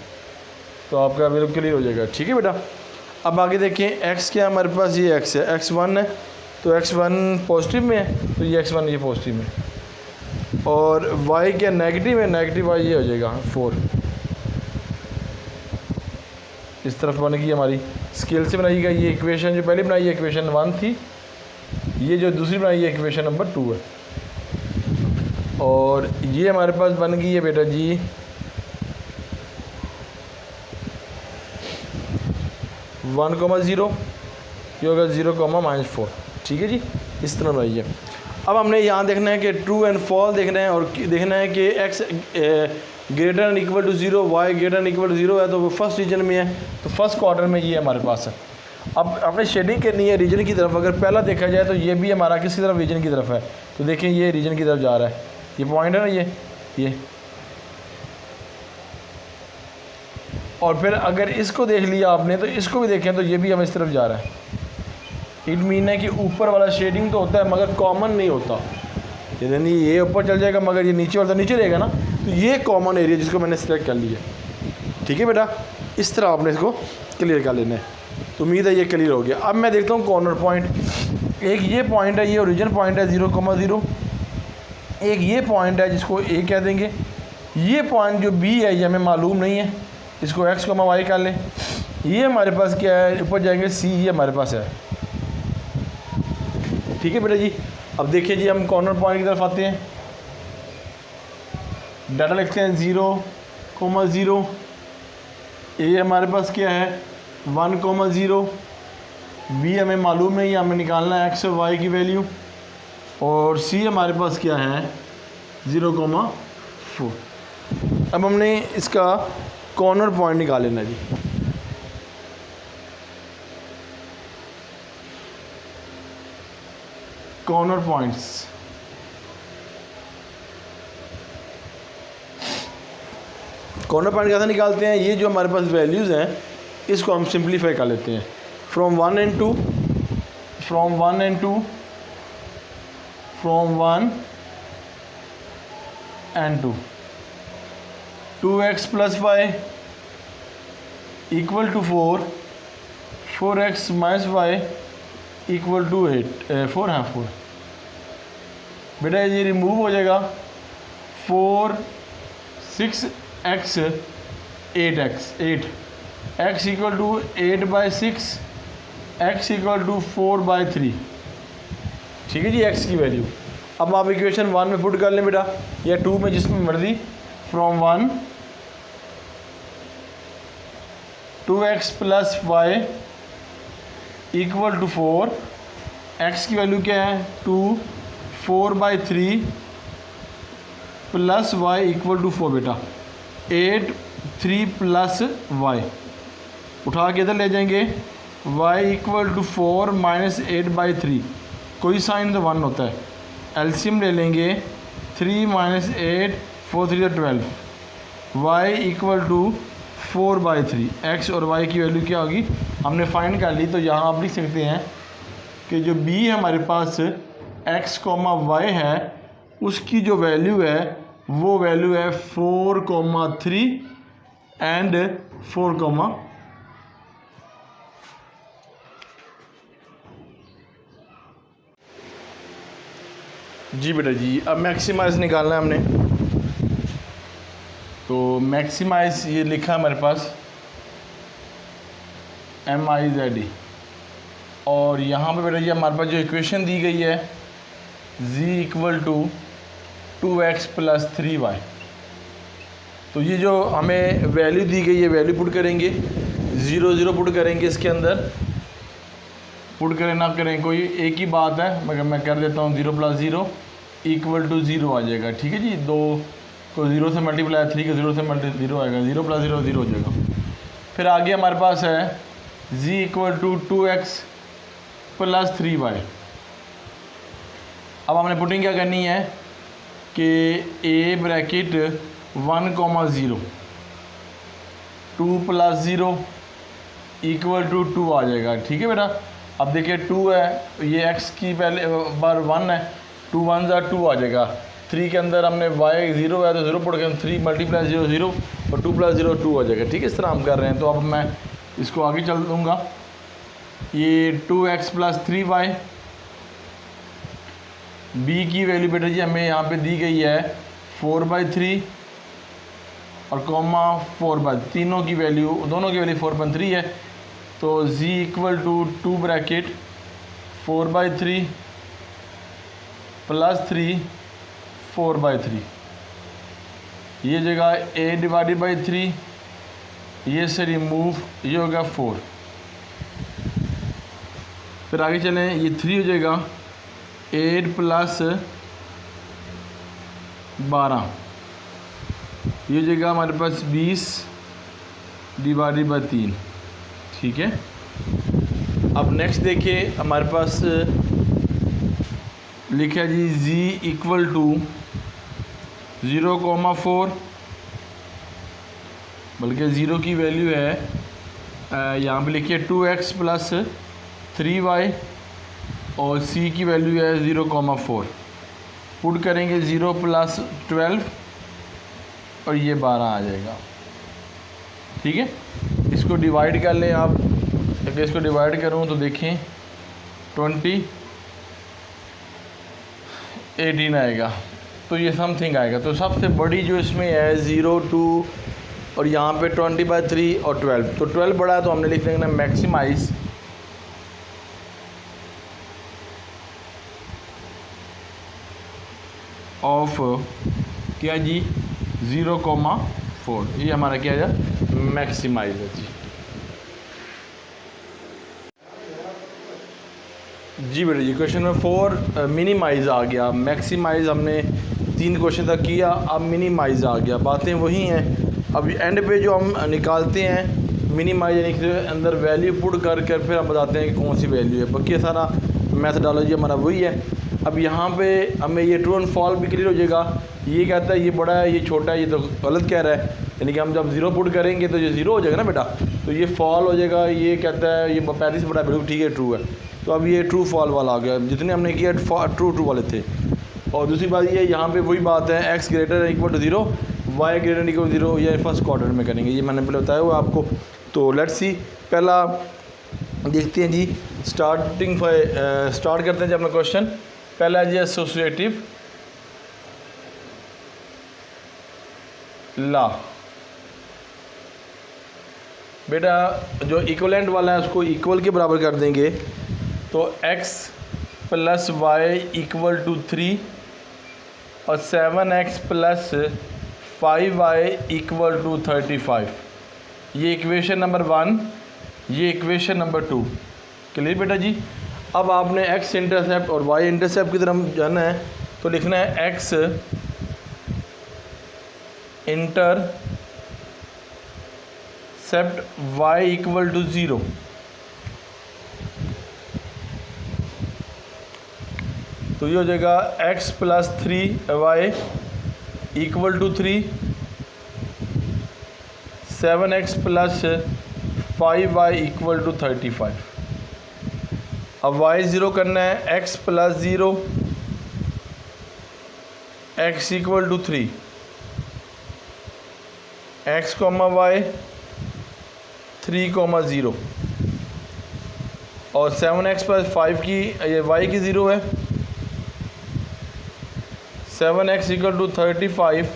तो आपका बिल्कुल क्लियर हो जाएगा, ठीक है बेटा। अब आगे देखें x क्या हमारे पास, ये x है, x1 है तो x1 पॉजिटिव में है तो ये x1 ये पॉजिटिव में, और y क्या नेगेटिव है, नेगेटिव y ये हो जाएगा 4। इस तरफ बनेगी हमारी, स्केल से बनाइएगा। ये इक्वेशन जो पहले बनाई है इक्वेशन 1 थी, ये जो दूसरी बनाई है इक्वेशन नंबर 2 है, और ये हमारे पास बन गई है बेटा जी 1,0, ये होगा 0, -4, ठीक है जी। इस तरह बनाइए। अब हमने यहाँ देखना है कि ट्रू एंड फॉल देखना है, और देखना है कि x > 0, y > 0 है तो वो फर्स्ट रीजन में है, तो फर्स्ट क्वार्टर में ये हमारे पास है। अब आपने शेडिंग करनी है रीजन की तरफ। अगर पहला देखा जाए तो ये भी हमारा किसकी तरफ, रीजन की तरफ है। तो देखें ये रीजन की तरफ जा रहा है, ये पॉइंट है ना ये। और फिर अगर इसको देख लिया आपने तो इसको भी देखें तो ये भी हम इस तरफ जा रहा है। इट मीन है कि ऊपर वाला शेडिंग तो होता है मगर कॉमन नहीं होता, यानी ये ऊपर चल जाएगा मगर ये नीचे वाला नीचे रहेगा ना, तो ये कॉमन एरिया जिसको मैंने सेलेक्ट कर लिया, ठीक है बेटा। इस तरह आपने इसको क्लियर कर लेना है। तो उम्मीद है ये क्लियर हो गया। अब मैं देखता हूँ कॉर्नर पॉइंट। एक ये पॉइंट है, ये ओरिजिन पॉइंट है 0,0। एक ये पॉइंट है जिसको A कह देंगे। ये पॉइंट जो B है ये हमें मालूम नहीं है, इसको x, y कर लें। ये हमारे पास क्या है, ऊपर जाएंगे सी, ये हमारे पास है। ठीक है बेटा जी। अब देखिए जी, हम कॉर्नर पॉइंट की तरफ आते हैं। डाटा लिखते हैं 0,0। ए हमारे पास क्या है 1,0। बी हमें मालूम है, ये हमें निकालना है एक्स और वाई की वैल्यू। और सी हमारे पास क्या है 0,4। अब हमने इसका कॉर्नर पॉइंट निकाल लेना जी। कॉर्नर पॉइंट्स, कॉर्नर पॉइंट कैसे निकालते हैं, ये जो हमारे पास वैल्यूज़ हैं इसको हम सिंप्लीफाई कर लेते हैं। From 1 and 2, from 1 and 2, from 1 and 2, 2x + y equal to 4, 4x - y equal to 4 है 4। बेटा ये रिमूव हो जाएगा। 4 6x 8x 8 x equal to 8/6, x equal to 4/3। ठीक है जी, x की वैल्यू। अब आप इक्वेशन 1 में पुट कर लें बेटा, या 2 में, जिसमें मर्जी। From 1 2x + y equal to 4, x की वैल्यू क्या है 2, 4/3 + y इक्वल टू 4 बेटा 8, 3 + y उठा के इधर ले जाएंगे। y इक्वल टू 4 - 8/3, कोई साइन तो 1 होता है। एलसीएम ले लेंगे 3 - 8, 4 3 12, y इक्वल टू 4/3। x और y की वैल्यू क्या होगी हमने फाइंड कर ली। तो यहाँ आप लिख सकते हैं कि जो b हमारे पास x, y है, उसकी जो वैल्यू है वो वैल्यू है 4,3 एंड 4, जी बेटा जी। अब मैक्सिमाइज़ निकालना है हमने। तो मैक्सिमाइज़ ये लिखा है हमारे पास MIZE। और यहाँ पे बेटा जी हमारे पास जो इक्वेशन दी गई है z equal to 2x + 3y। तो ये जो हमें वैल्यू दी गई है वैल्यू पुट करेंगे, 0 0 पुट करेंगे इसके अंदर। पुट करें ना करें कोई एक ही बात है, मगर मैं कर देता हूँ 0 + 0 इक्वल टू 0 आ जाएगा। ठीक है जी, 2 को 0 से मल्टीप्लाई, 3 को 0 से मल्टीप्लाई 0 आएगा, 0 + 0 0 हो जाएगा। फिर आगे हमारे पास है z equal to 2x + 3y। अब हमने पुटिंग क्या करनी है कि a ब्रैकेट 1,0, 2 + 0 इक्वल टू 2 आ जाएगा। ठीक है बेटा। अब देखिए 2 है, ये x की पहले बार 1 है, 2 1 = 2 आ जाएगा। 3 के अंदर हमने y 0 है तो 0 पुट कर 3 × 0 0 और 2 + 0 2 आ जाएगा। ठीक है, इस तरह हम कर रहे हैं। तो अब मैं इसको आगे चल दूँगा। ये 2x + 3y, b की वैल्यू बेटा जी हमें यहाँ पे दी गई है 4/3 और कॉमा 4/, तीनों की वैल्यू, दोनों की वैल्यू 4.3 है। तो z इक्वल टू 2 ब्रैकेट 4/3 + 3 4/3, ये जगह a/3, ये से रिमूव, ये होगा 4। फिर आगे चलें, ये 3 हो जाएगा 8 + 12, ये जगह हमारे पास 20/3। ठीक है। अब नेक्स्ट देखिए हमारे पास लिखा है जी z इक्वल टू 0,4, बल्कि 0 की वैल्यू है यहाँ पे लिखिए 2x + 3y और c की वैल्यू है 0,4। पुट करेंगे 0 + 12 और ये 12 आ जाएगा। ठीक है, इसको डिवाइड कर लें आप। अगर इसको डिवाइड करूँ तो देखें 20 18 आएगा, तो ये समथिंग आएगा। तो सबसे बड़ी जो इसमें है 0 to और यहाँ पे 20/3 और 12, तो 12 बड़ा है तो हमने लिख देंगे मैक्सिमाइज ऑफ क्या जी 0,4, ये हमारा क्या है मैक्सिमाइज है जी बेटा जी। क्वेश्चन नंबर 4 मिनिमाइज आ गया, मैक्सिमाइज हमने 3 क्वेश्चन तक किया, अब मिनिमाइज आ गया। बातें वही हैं, अब एंड पे जो हम निकालते हैं मिनिमाइज यानी कि अंदर वैल्यू पुट कर फिर हम बताते हैं कि कौन सी वैल्यू है, बाकी सारा मैथडोलॉजी हमारा वही है। अब यहाँ पे हमें ये ट्रू एंड फॉल्स भी क्लियर हो जाएगा। ये कहता है ये बड़ा है, ये छोटा है, ये तो गलत कह रहा है, यानी कि हम जब 0 पुट करेंगे तो ये 0 हो जाएगा ना बेटा, तो ये फॉल हो जाएगा। ये कहता है ये 35 से बड़ा है, बिल्कुल ठीक है ट्रू है। तो अब ये ट्रू फॉल वाला आ गया, जितने हमने किया ट्रू वाले थे। और दूसरी बात ये यहाँ पे वही बात है, x greater equal to 0, y greater equal to 0, ये फर्स्ट क्वार्टर में करेंगे, ये मैंने पहले बताया हुआ आपको। तो लेट्स सी, पहला देखते हैं जी, स्टार्ट करते हैं जी अपना क्वेश्चन। पहला है जी एसोसिएटिव ला। बेटा जो इक्वलेंट वाला है उसको इक्वल के बराबर कर देंगे, तो x + y = 3 और 7x + 5y = 35। ये इक्वेशन नंबर 1, ये इक्वेशन नंबर 2। क्लियर बेटा जी। अब आपने x इंटरसेप्ट और y इंटरसेप्ट की तरफ जाना है, तो लिखना है x इंटरसेप्ट y = 0। तो ये हो जाएगा x + 3y = 3, 7x + 5y = 35। अब y 0 करना है, x + 0 x = 3, x, y 3,0 और 7x + 5 की ये y की 0 है, 7x = 35,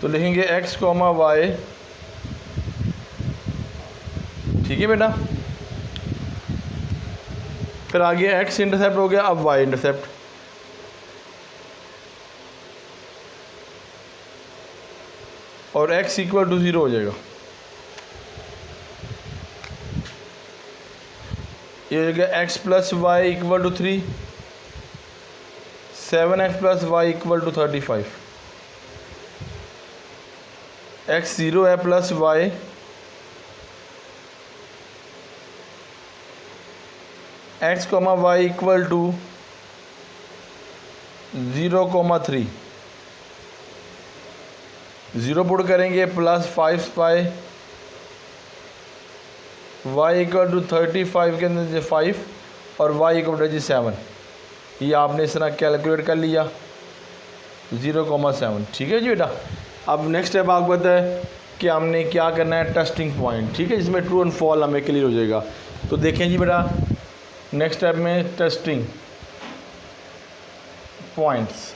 तो लिखेंगे x, y, ठीक है बेटा। फिर आगे x इंटरसेप्ट हो गया, अब y इंटरसेप्ट, और x = 0 हो जाएगा। ये हो गया x + y = 3, 7x + y = 35, x 0 है plus y, x, y = 0,3, 0 put करेंगे प्लस 5y, y = 35 के अंदर 5 और y = 7। ये आपने इस तरह कैलकुलेट कर लिया 0,7, ठीक है जी बेटा। अब नेक्स्ट स्टेप आपको पता है कि हमने क्या करना है, टेस्टिंग पॉइंट, ठीक है, जिसमें ट्रू एंड फॉल हमें क्लियर हो जाएगा। तो देखें जी बेटा, नेक्स्ट स्टेप में टेस्टिंग पॉइंट्स,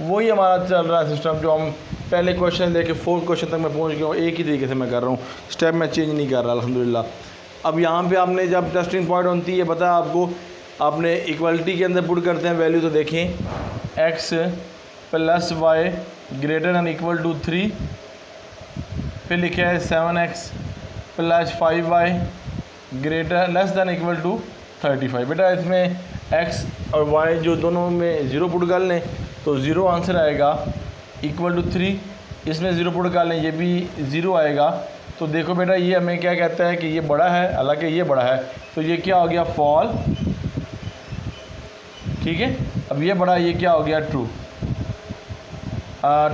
वही हमारा चल रहा है सिस्टम जो हम पहले क्वेश्चन लेके 4th क्वेश्चन तक मैं पहुंच गया हूँ, एक ही तरीके से मैं कर रहा हूँ, स्टेप में चेंज नहीं कर रहा अल्हम्दुलिल्लाह। अब यहाँ पे आपने जब टेस्टिंग पॉइंट होती है, पता है आपको, आपने इक्वलिटी के अंदर पुट करते हैं वैल्यू, तो देखें x + y > 3, फिर लिखा है 7x + 5y > 35। बेटा इसमें x और y जो दोनों में 0 पुट कर लें तो 0 आंसर आएगा, = 3, इसमें 0 पुट कर लें ये भी 0 आएगा। तो देखो बेटा ये हमें क्या कहता है कि ये बड़ा है, हालांकि ये बड़ा है, तो ये क्या हो गया फॉल, ठीक है। अब ये बड़ा, ये क्या हो गया true.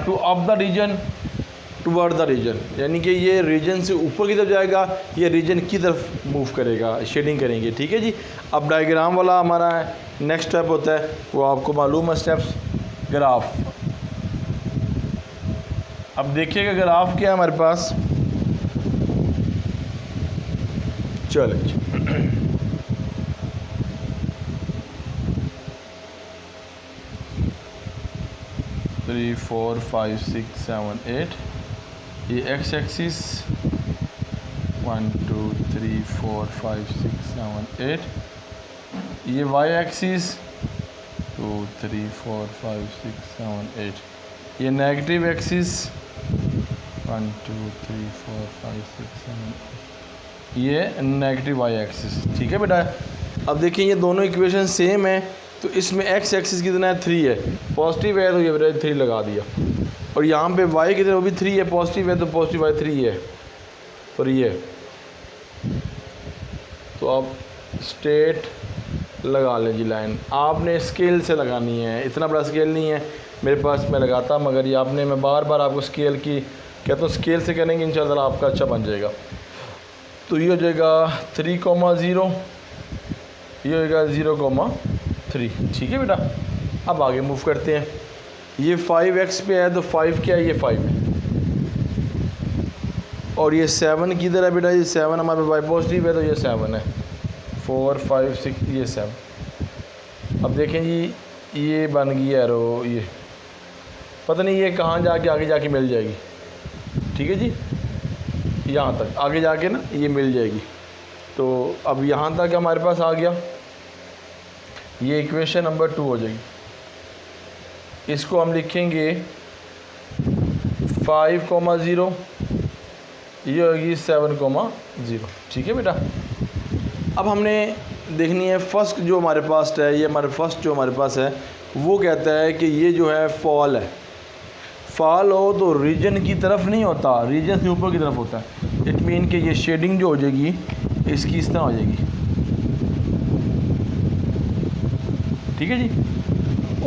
To of the region toward the region, यानी कि ये रीजन से ऊपर की तरफ जाएगा, ये रीजन की तरफ मूव करेगा, शेडिंग करेंगे, ठीक है जी। अब डायग्राम वाला हमारा नेक्स्ट स्टेप होता है, वो आपको मालूम है स्टेप्स, ग्राफ। अब देखिएगा ग्राफ क्या है हमारे पास, चलो 3 4 5 6 7 8, ये एक्स एक्सिस 1 2 3 4 5 6 7 8, ये वाई एक्सिस 2 3 4 5 6 7 8, ये नेगेटिव एक्सिस 1 2 3 4 5 6 7 8, ये नेगेटिव वाई एक्सिस। ठीक है बेटा। अब देखिए ये दोनों इक्वेशन सेम है, तो इसमें एक्स एक्सिस कितना है 3 है, पॉजिटिव है तो ये बेटा 3 लगा दिया, और यहाँ पे वाई कितना है वो भी 3 है, पॉजिटिव है तो पॉजिटिव वाई 3 है, और ये तो आप स्ट्रेट लगा लें जी लाइन। आपने स्केल से लगानी है, इतना बड़ा स्केल नहीं है मेरे पास, मैं लगाता, मगर ये आपने, मैं बार बार आपको स्केल की कहता हूँ, स्केल से करेंगे इंशाल्लाह आपका अच्छा बन जाएगा। तो ये हो जाएगा 3,0, ये हो जाएगा 0,3। ठीक है बेटा। अब आगे मूव करते हैं। ये 5x पे है तो 5 क्या है, ये 5 है, और ये 7 किधर है बेटा, ये 7 हमारे वाई पॉजिटिव है तो ये 7 है, 4 5 6 ये 7। अब देखें जी ये बन गई एरो, ये पता नहीं ये कहाँ जाके आगे जाके मिल जाएगी। ठीक है जी, यहाँ तक आगे जाके ना ये मिल जाएगी। तो अब यहाँ तक हमारे पास आ गया, ये इक्वेशन नंबर 2 हो जाएगी। इसको हम लिखेंगे 5,0, ये होगी 7,0। ठीक है बेटा। अब हमने देखनी है फर्स्ट जो हमारे पास है, ये हमारे फर्स्ट जो हमारे पास है वो कहता है कि ये जो है फॉल है। फॉल हो तो रीजन की तरफ नहीं होता, रीजन से ऊपर की तरफ होता है। इट मीन कि ये शेडिंग जो हो जाएगी इसकी इस तरह हो जाएगी। ठीक है जी।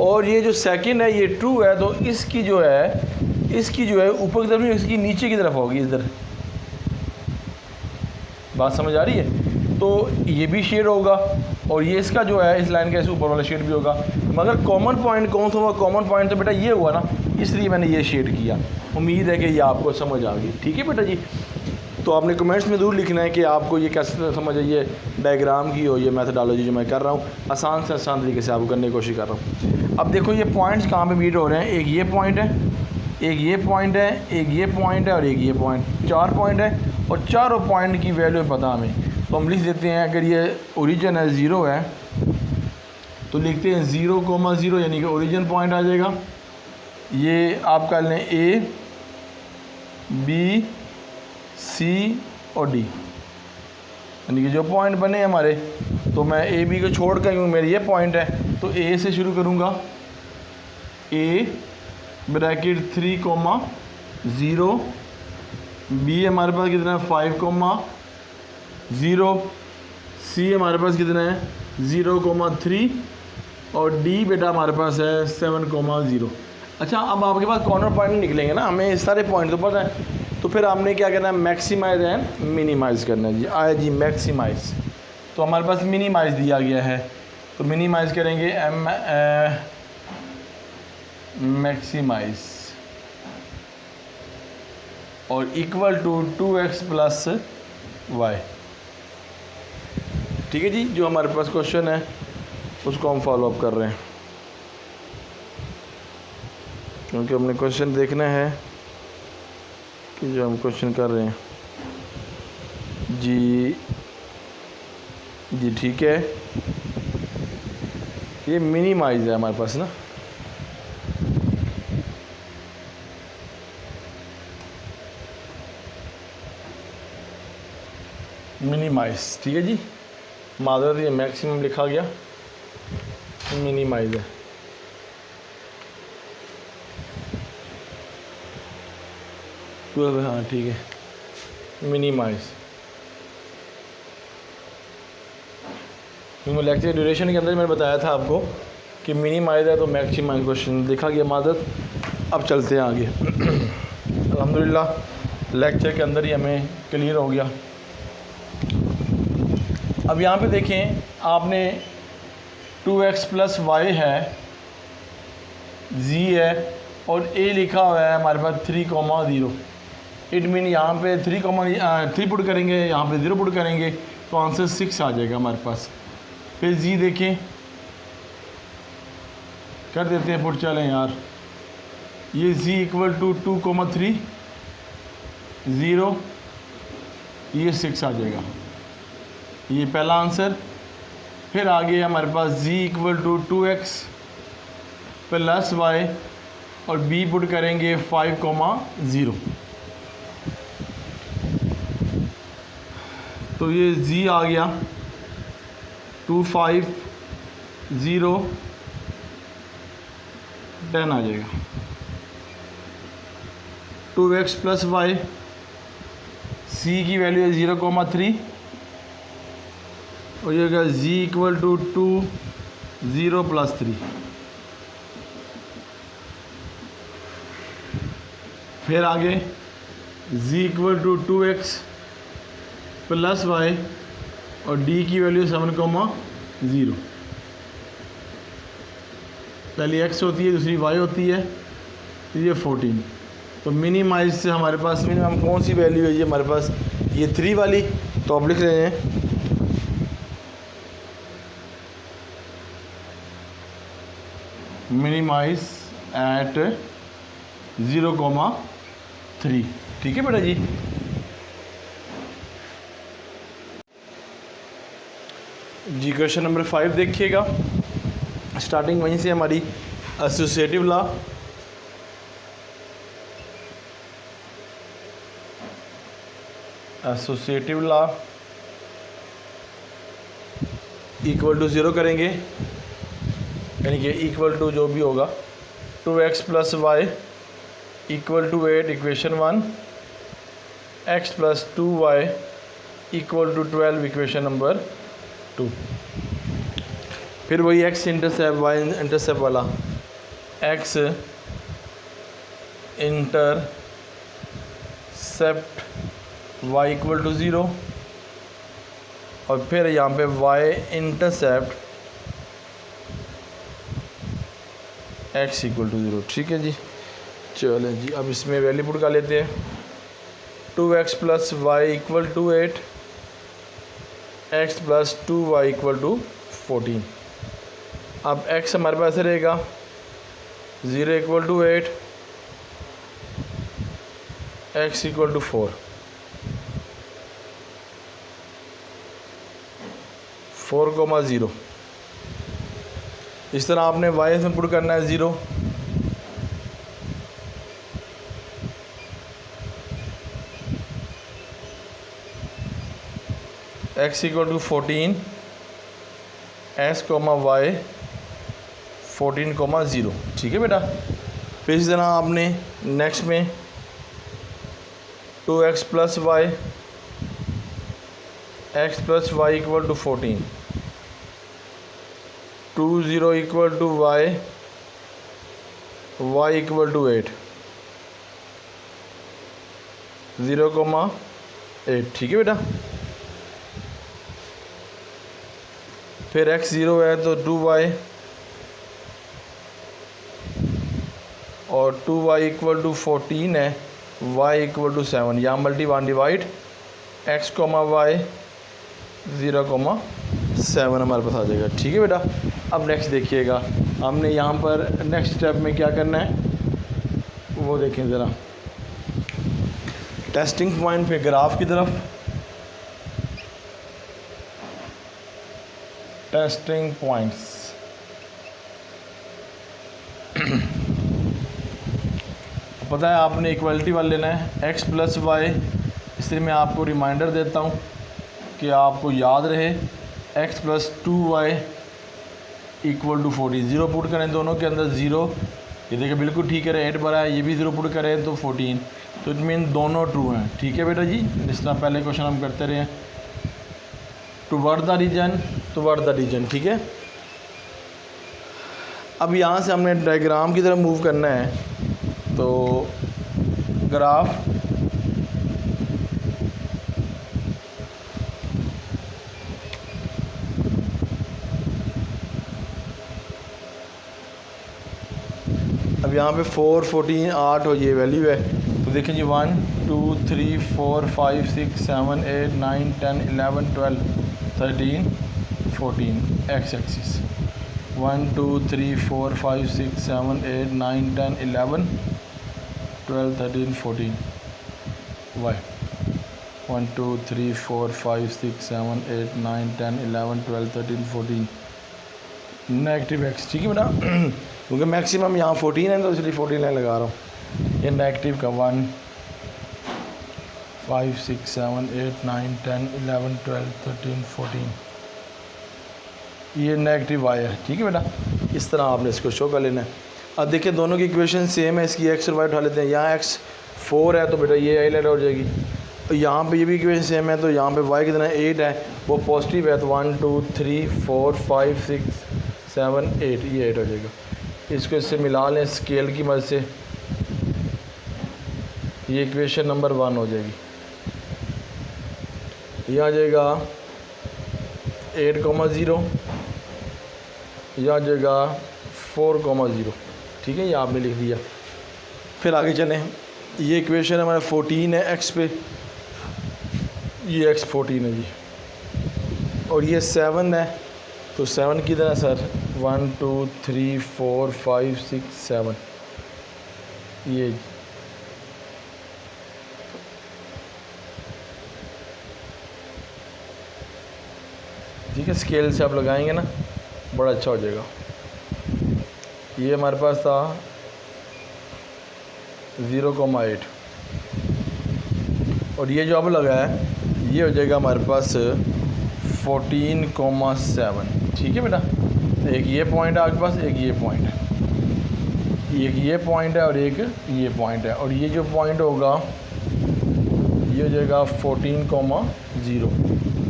और ये जो सेकंड है ये ट्रू है तो इसकी जो है ऊपर की तरफ नहीं, इसकी नीचे की तरफ होगी, इधर। बात समझ आ रही है। तो ये भी शेड होगा और ये इसका जो है इस लाइन का इस ऊपर वाला शेड भी होगा, मगर कॉमन पॉइंट कौन सा हुआ, कॉमन पॉइंट तो बेटा ये हुआ ना, इसलिए मैंने ये शेड किया। उम्मीद है कि ये आपको समझ आ गई। ठीक है बेटा जी। तो आपने कमेंट्स में ज़रूर लिखना है कि आपको ये कैसे समझ आई, ये डायग्राम की हो, ये मेथडोलॉजी जो मैं कर रहा हूँ, आसान से आसान तरीके से आपको करने की कोशिश कर रहा हूँ। अब देखो ये पॉइंट्स कहाँ पे मीट हो रहे हैं, एक ये पॉइंट है, एक ये पॉइंट है, एक ये पॉइंट है और एक ये पॉइंट, 4 पॉइंट है और चारों पॉइंट की वैल्यू पता हमें। तो हम लिख देते हैं, अगर ये ओरिजिन है 0 है तो लिखते हैं 0,0, यानी कि ओरिजिन पॉइंट आ जाएगा। ये आप कर लें A B C और D, यानी कि जो पॉइंट बने हमारे, तो मैं A B को छोड़ कर, क्योंकि मेरी ये पॉइंट है तो A से शुरू करूँगा, A ब्रैकेट 3,0, B हमारे पास कितना है 5,0, C हमारे पास कितना है 0,3 और D बेटा हमारे पास है 7,0। अच्छा, अब आपके पास कॉर्नर पॉइंट निकलेंगे ना, हमें इस सारे पॉइंट तो पता है, तो फिर आपने क्या करना है, मैक्सिमाइज एंड मिनिमाइज़ करना है जी। आया जी मैक्सिमाइज़, तो हमारे पास मिनिमाइज़ दिया गया है, तो मिनिमाइज़ करेंगे मैक्सिमाइज़ और equal to 2x plus y। ठीक है जी। जो हमारे पास क्वेश्चन है उसको हम फॉलो अप कर रहे हैं, क्योंकि हमने क्वेश्चन देखना है कि जो हम क्वेश्चन कर रहे हैं जी ठीक है। ये मिनिमाइज है हमारे पास ना, मिनिमाइज। ठीक है जी। मादर ये मैक्सिमम लिखा गया, मिनिमाइज है। हाँ ठीक है, मिनिमाइज। लेक्चर ड्यूरेशन के अंदर मैंने बताया था आपको कि मिनिमाइज है तो मैक्सिमाइज क्वेश्चन लिखा गया मादर। अब चलते हैं आगे। अल्हम्दुलिल्लाह लेक्चर के अंदर ही हमें क्लियर हो गया। अब यहाँ पे देखें, आपने 2x प्लस वाई है, z है और a लिखा हुआ है हमारे पास 3,0। इट मीन यहाँ पे 3 पुट करेंगे, यहाँ पे 0 पुट करेंगे तो आंसर 6 आ जाएगा हमारे पास। फिर z देखें, कर देते हैं पुट, चलें यार, ये z इक्वल टू 2,3 0, ये 6 आ जाएगा, ये पहला आंसर। फिर आगे हमारे पास z equal to 2x plus y और b पुट करेंगे 5,0, तो ये z आ गया 2,5,0, 10 आ जाएगा। 2x प्लस y, c की वैल्यू है 0,3 और ये होगा z इक्वल टू 2, 0 प्लस 3। फिर आगे z equal to 2x plus y और d की वैल्यू 7,0। पहली x होती है, दूसरी y होती है, तो ये 14। तो मिनिमाइज से हमारे पास मिनिमम कौन सी वैल्यू है, ये हमारे पास ये 3 वाली, तो आप लिख रहे हैं मिनिमाइज एट 0,3। ठीक है बेटा जी। जी क्वेश्चन नंबर 5 देखिएगा, स्टार्टिंग वहीं से हमारी associative law. Associative law equal to 0 करेंगे, यानी कि इक्वल टू जो भी होगा 2x plus y equal to 8 equation 1, x plus 2y equal to 12 equation number 2। फिर वही x इंटरसेप्ट y इंटरसेप्ट वाला, x intercept y equal to 0 और फिर यहाँ पे y intercept x equal to 0। ठीक है जी, चलें जी, अब इसमें वैल्यू पुट कर लेते हैं। 2x plus y equal to 8, x plus 2y equal to 14। अब x हमारे पास रहेगा 0 equal to 8, x equal to 4, 4,0। इस तरह आपने y में पुट करना है 0, x equal to 14, s comma y 14,0। ठीक है बेटा। फिर इस तरह आपने नेक्स्ट में 2x plus y, x plus y equal to 14, 2 0 equal to y, y equal to 8, 0,8। ठीक है बेटा। फिर x 0 है तो 2y और 2y इक्वल टू 14 है, y इक्वल टू 7। यहाँ multi one divide, x comma y 0,7 हमारे पास आ जाएगा। ठीक है बेटा। अब नेक्स्ट देखिएगा, हमने यहाँ पर नेक्स्ट स्टेप में क्या करना है वो देखें ज़रा। टेस्टिंग पॉइंट पे ग्राफ की तरफ, टेस्टिंग पॉइंट्स। पता है आपने इक्वलिटी वाला लेना है x प्लस वाई, इसलिए मैं आपको रिमाइंडर देता हूँ कि आपको याद रहे x plus 2y equal to 14। 0 put करें दोनों के अंदर 0, ये देखिए बिल्कुल ठीक है, 8 भरा है, ये भी 0 पुट करें तो 14, तो इट मीन दोनों ट्रू हैं। ठीक है बेटा जी, जिस तरह पहले क्वेश्चन हम करते रहे हैं, टुवर्ड द रीजन। ठीक है। अब यहाँ से हमने डायग्राम की तरफ मूव करना है, तो ग्राफ अब यहाँ पे 4, 14, 8 और ये वैल्यू है, तो देखें जी 1 2 3 4 5 6 7 8 9 10 11 12 13 14 x axis 1 2 3 4 5 6 7 8 9 10 11 12 13 14 Y 1 2 3 4 5 6 7 8 9 10 11 12 13 14 negative x. ठीक है बेटा, क्योंकि मैक्सिमम यहाँ 14 है तो इसलिए 14 लाइन लगा रहा हूँ। ये नेगेटिव का 1 5 6 7 8 9 10 11 12 13 14 ये नेगेटिव वाई है। ठीक है बेटा, इस तरह आपने इसको शो कर लेना है। अब देखिए दोनों की इक्वेशन सेम है, इसकी एक्स और वाई उठा लेते हैं। यहाँ एक्स 4 है तो बेटा ये आई लेटर हो जाएगी। तो यहाँ पे ये भी इक्वेशन सेम है, तो यहाँ पे वाई कितना 8 है, वो पॉजिटिव है, तो 1 2 3 4 5 6 7 8 ये 8 हो जाएगा। इसको इससे मिला लें स्केल की मदद से, ये इक्वेशन नंबर 1 हो जाएगी। ये आ जाएगा 8,0, यह आ जाएगा 4,0। ठीक है, ये आपने लिख दिया। फिर आगे चलें, ये इक्वेशन हमारा 14 है एक्स पे, ये एक्स 14 है जी, और ये 7 है, तो 7 किधर है सर, 1 2 3 4 5 6 7 ये। ठीक है, स्केल से आप लगाएंगे ना बड़ा अच्छा हो जाएगा। ये हमारे पास था 0,8 और ये जो अब लगा है ये हो जाएगा हमारे पास 14,7। ठीक है बेटा, एक ये पॉइंट है आपके पास, एक ये पॉइंट है, एक ये पॉइंट है और एक ये पॉइंट है, और ये जो पॉइंट होगा ये हो जाएगा 14,0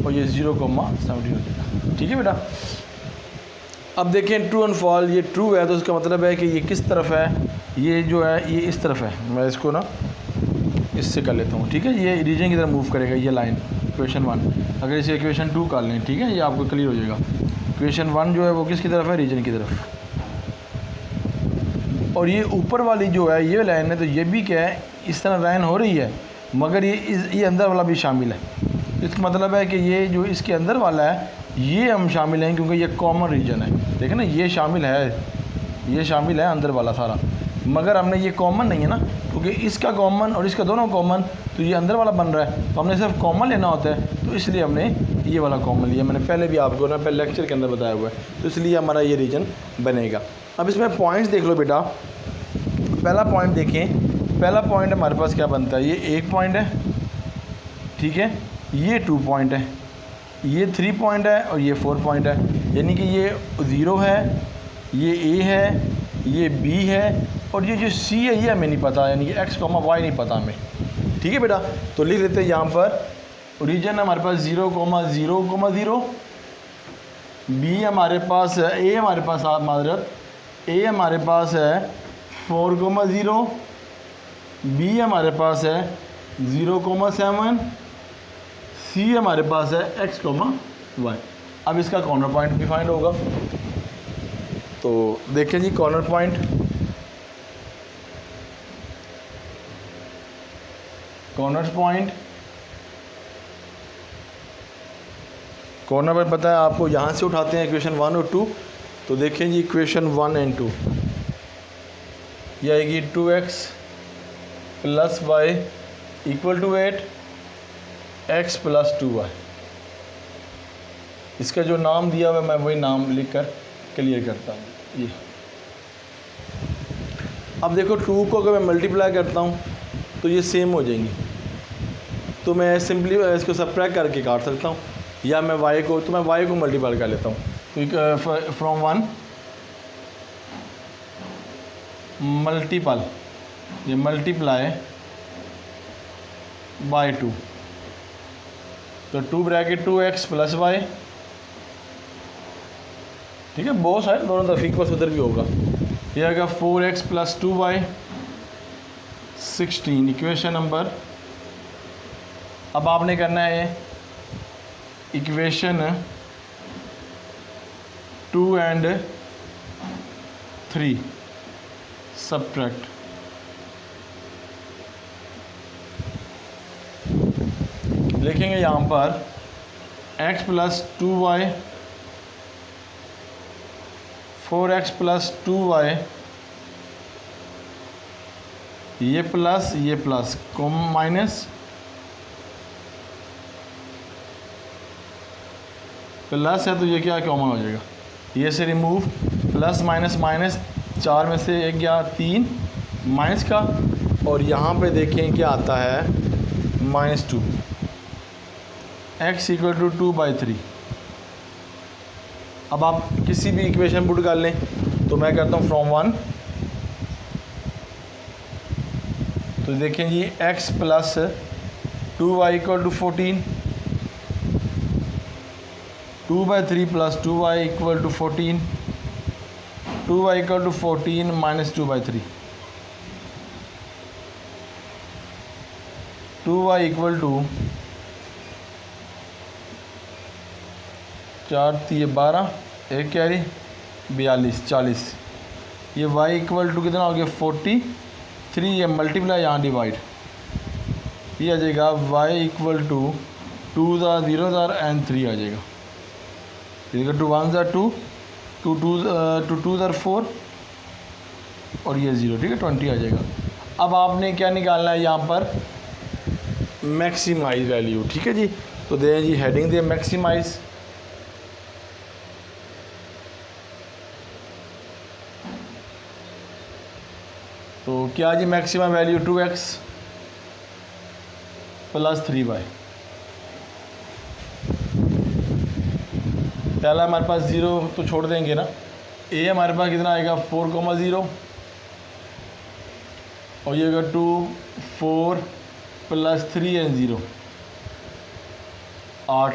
और ये 0,17 हो जाएगा। ठीक है बेटा, अब देखें ट्रू एंड फॉल, ये ट्रू है तो इसका मतलब है कि ये किस तरफ है, ये जो है ये इस तरफ है। मैं इसको ना इससे कर लेता हूँ। ठीक है, ये रीजन की तरफ मूव करेगा ये लाइन, इक्वेशन 1। अगर इसे इक्वेशन 2 कर लें, ठीक है, ये आपको क्लियर हो जाएगा। इक्वेशन 1 जो है वो किसकी तरफ है, रीजन की तरफ, और ये ऊपर वाली जो है ये लाइन है, तो ये भी क्या है इस तरह लाइन हो रही है, मगर ये अंदर वाला भी शामिल है। इसका मतलब है कि ये जो इसके अंदर वाला है ये हम शामिल हैं, क्योंकि ये कॉमन रीजन है। देखें ना, ये शामिल है, ये शामिल है अंदर वाला सारा, मगर हमने ये कॉमन नहीं है ना, क्योंकि इसका कॉमन और इसका दोनों कॉमन, तो ये अंदर वाला बन रहा है, तो हमने सिर्फ कॉमन लेना होता है, तो इसलिए हमने ये वाला कॉमन लिया। मैंने पहले भी आपको ना पहले लेक्चर के अंदर बताया हुआ है, तो इसलिए हमारा ये रीजन बनेगा। अब इसमें पॉइंट्स देख लो बेटा, पहला पॉइंट देखें, पहला पॉइंट हमारे पास क्या बनता है, ये 1 पॉइंट है, ठीक है, ये 2 पॉइंट है, ये 3 पॉइंट है और ये 4 पॉइंट है, यानी कि ये 0 है, ये A है, ये B है, और ये जो C है ये हमें नहीं पता, यानी कि x, y नहीं पता हमें। ठीक है बेटा, तो लिख लेते हैं यहाँ पर रीजन हमारे पास 0,0,0, B हमारे पास है, A हमारे पास माजरत A हमारे पास है 4,0, B हमारे पास है 0,7, C हमारे पास है x, y। अब इसका कॉर्नर पॉइंट भी फाइंड होगा, तो देखें जी कॉर्नर पॉइंट, कॉर्नर पॉइंट पता है आपको, यहाँ से उठाते हैं इक्वेशन 1 और 2। तो देखें जी इक्वेशन 1 एंड 2, ये आएगी 2x + y = 8, x + 2y। इसका जो नाम दिया हुआ है मैं वही नाम लिखकर क्लियर करता हूँ। ये अब देखो 2 को अगर मैं मल्टीप्लाई करता हूँ तो ये सेम हो जाएंगी, तो मैं सिंपली इसको सब्ट्रैक्ट करके काट सकता हूँ, या मैं y को मल्टीप्लाई कर लेता हूँ। तो फ्रॉम 1 मल्टीप्लाई बाय 2, तो 2 ब्रैकेट 2x + y। ठीक है, बहुत सारे दोनों तरफ इक्वल उधर भी होगा, ये आएगा 4x + 2y 16, इक्वेशन नंबर। अब आपने करना है इक्वेशन 2 एंड 3 सब्ट्रैक्ट। लिखेंगे यहाँ पर x + 2y 4x + 2y ये प्लस कॉम माइनस प्लस है तो ये क्या कॉमन हो जाएगा, ये से रिमूव, प्लस माइनस माइनस, 4 में से 1 गया 3 माइनस का, और यहाँ पे देखें क्या आता है -2, x इक्वल टू 2/3। अब आप किसी भी इक्वेशन पुट कर लें, तो मैं करता हूँ फ्रॉम 1, तो देखें जी x plus 2y equal to 14, 2/3 plus 2y equal to 14, 2y equal to 14 minus 2/3, 2y equal to 4 3 12, 1 carry 42 40, ये y इक्वल टू कितना हो गया 43, ये मल्टीप्लाई यहाँ डिवाइड, ये आ जाएगा y इक्वल टू 2 0 एंड 3 आ जाएगा, इधर 2 1 2, 2 2 4, और ये 0, ठीक है 20 आ जाएगा। अब आपने क्या निकालना है यहाँ पर, मैक्सिमाइज वैल्यू, ठीक है जी। तो दें जी हेडिंग दे मैक्सिमाइज, तो क्या जी maximum value 2x plus 3y, पहला हमारे पास 0 तो छोड़ देंगे ना, a हमारे पास कितना आएगा 4,0, और ये होगा 2 4 plus 3 and 0 8,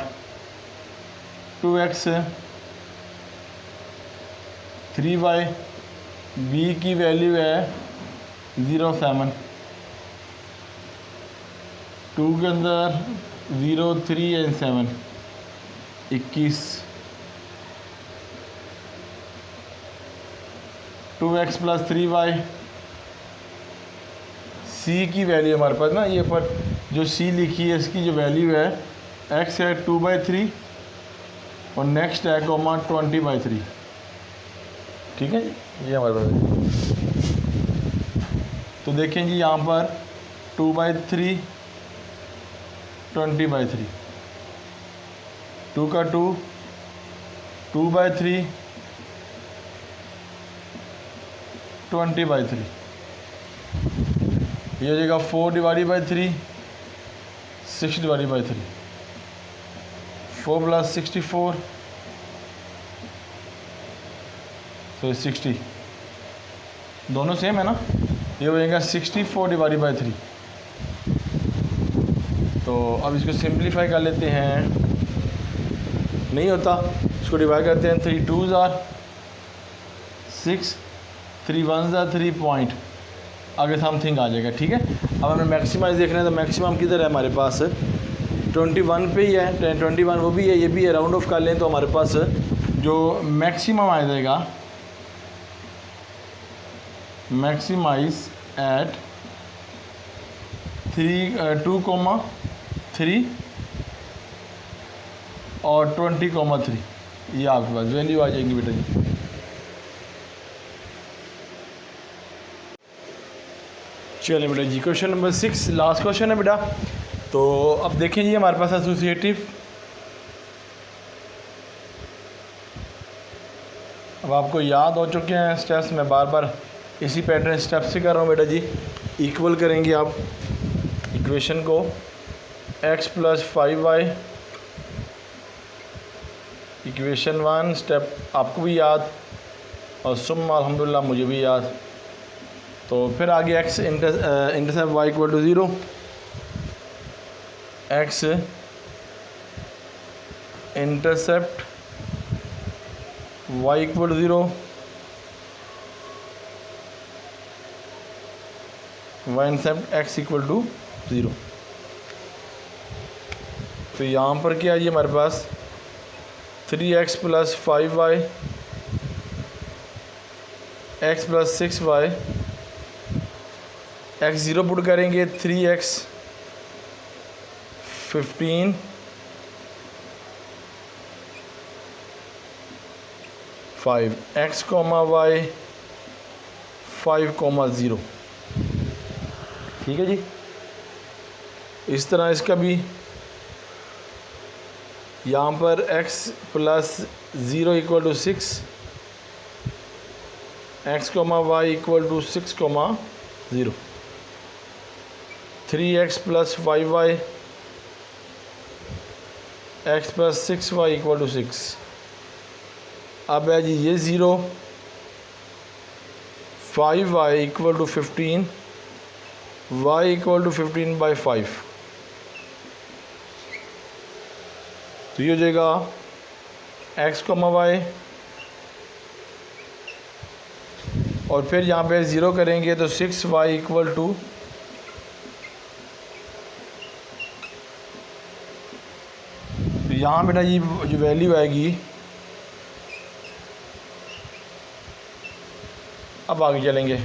2x 3y, b की वैल्यू है 0 7, 2 के अंदर 0 3 and 7 21, 2x plus 3y, c की वैल्यू हमारे पास ना, ये पर जो c लिखी है इसकी जो वैल्यू है x है 2/3 और नेक्स्ट है 20/3, ठीक है ये हमारे पास। तो देखें जी यहाँ पर 2/3 20/3, 2 का 2 2/3 20/3, ये हो जाएगा 4/3 6/3, 4 प्लस 64 तो 60, दोनों सेम है ना, ये हो जाएगा 64/3। तो अब इसको सिंप्लीफाई कर लेते हैं, नहीं होता इसको डिवाइड करते हैं, 3 2s are 6, 3 1s are 3 point, आगे समथिंग आ जाएगा, ठीक है। अब हमें मैक्सिमाइज देखना है, तो मैक्सिमम किधर है हमारे पास 21 पे ही है, 21 वो भी है ये भी है, राउंड ऑफ कर लें तो हमारे पास जो मैक्सिमम आ जाएगा, मैक्सिमाइज एट 2,3 और 20,3, ये आपके पास वैल्यू आ जाएगी बेटा जी। चलिए बेटा जी क्वेश्चन नंबर 6 लास्ट क्वेश्चन है बेटा। तो अब देखें जी हमारे पास एसोसिएटिव, अब आपको याद हो चुके हैं स्टेप्स, मैं बार बार इसी पैटर्न स्टेप से कर रहा हूँ बेटा जी। इक्वल करेंगे आप इक्वेशन को, x plus 5y, equation 1 step आपको भी याद और सुम्मा अल्हम्दुलिल्लाह मुझे भी याद। तो फिर आगे x intercept y equal to 0, x intercept y equal to 0, y intercept x equal to 0। तो यहाँ पर क्या है हमारे पास 3x plus 5y, x plus 6y, x 0 put करेंगे, 3x 15 5, x, y 5, 0। ठीक है जी। इस तरह इसका भी यहाँ पर x plus 0 equal to 6, x comma y equal to 6 comma 0, 3x plus 5y, x plus 6y equal to 6। अब है जी ये 0, 5y equal to 15, y equal to 15 by 5। तो ये हो जाएगा x कोमा वाई, और फिर यहाँ पे 0 करेंगे तो 6y इक्वल टू तो यहाँ बेटा जी जो वैल्यू आएगी, अब आगे चलेंगे।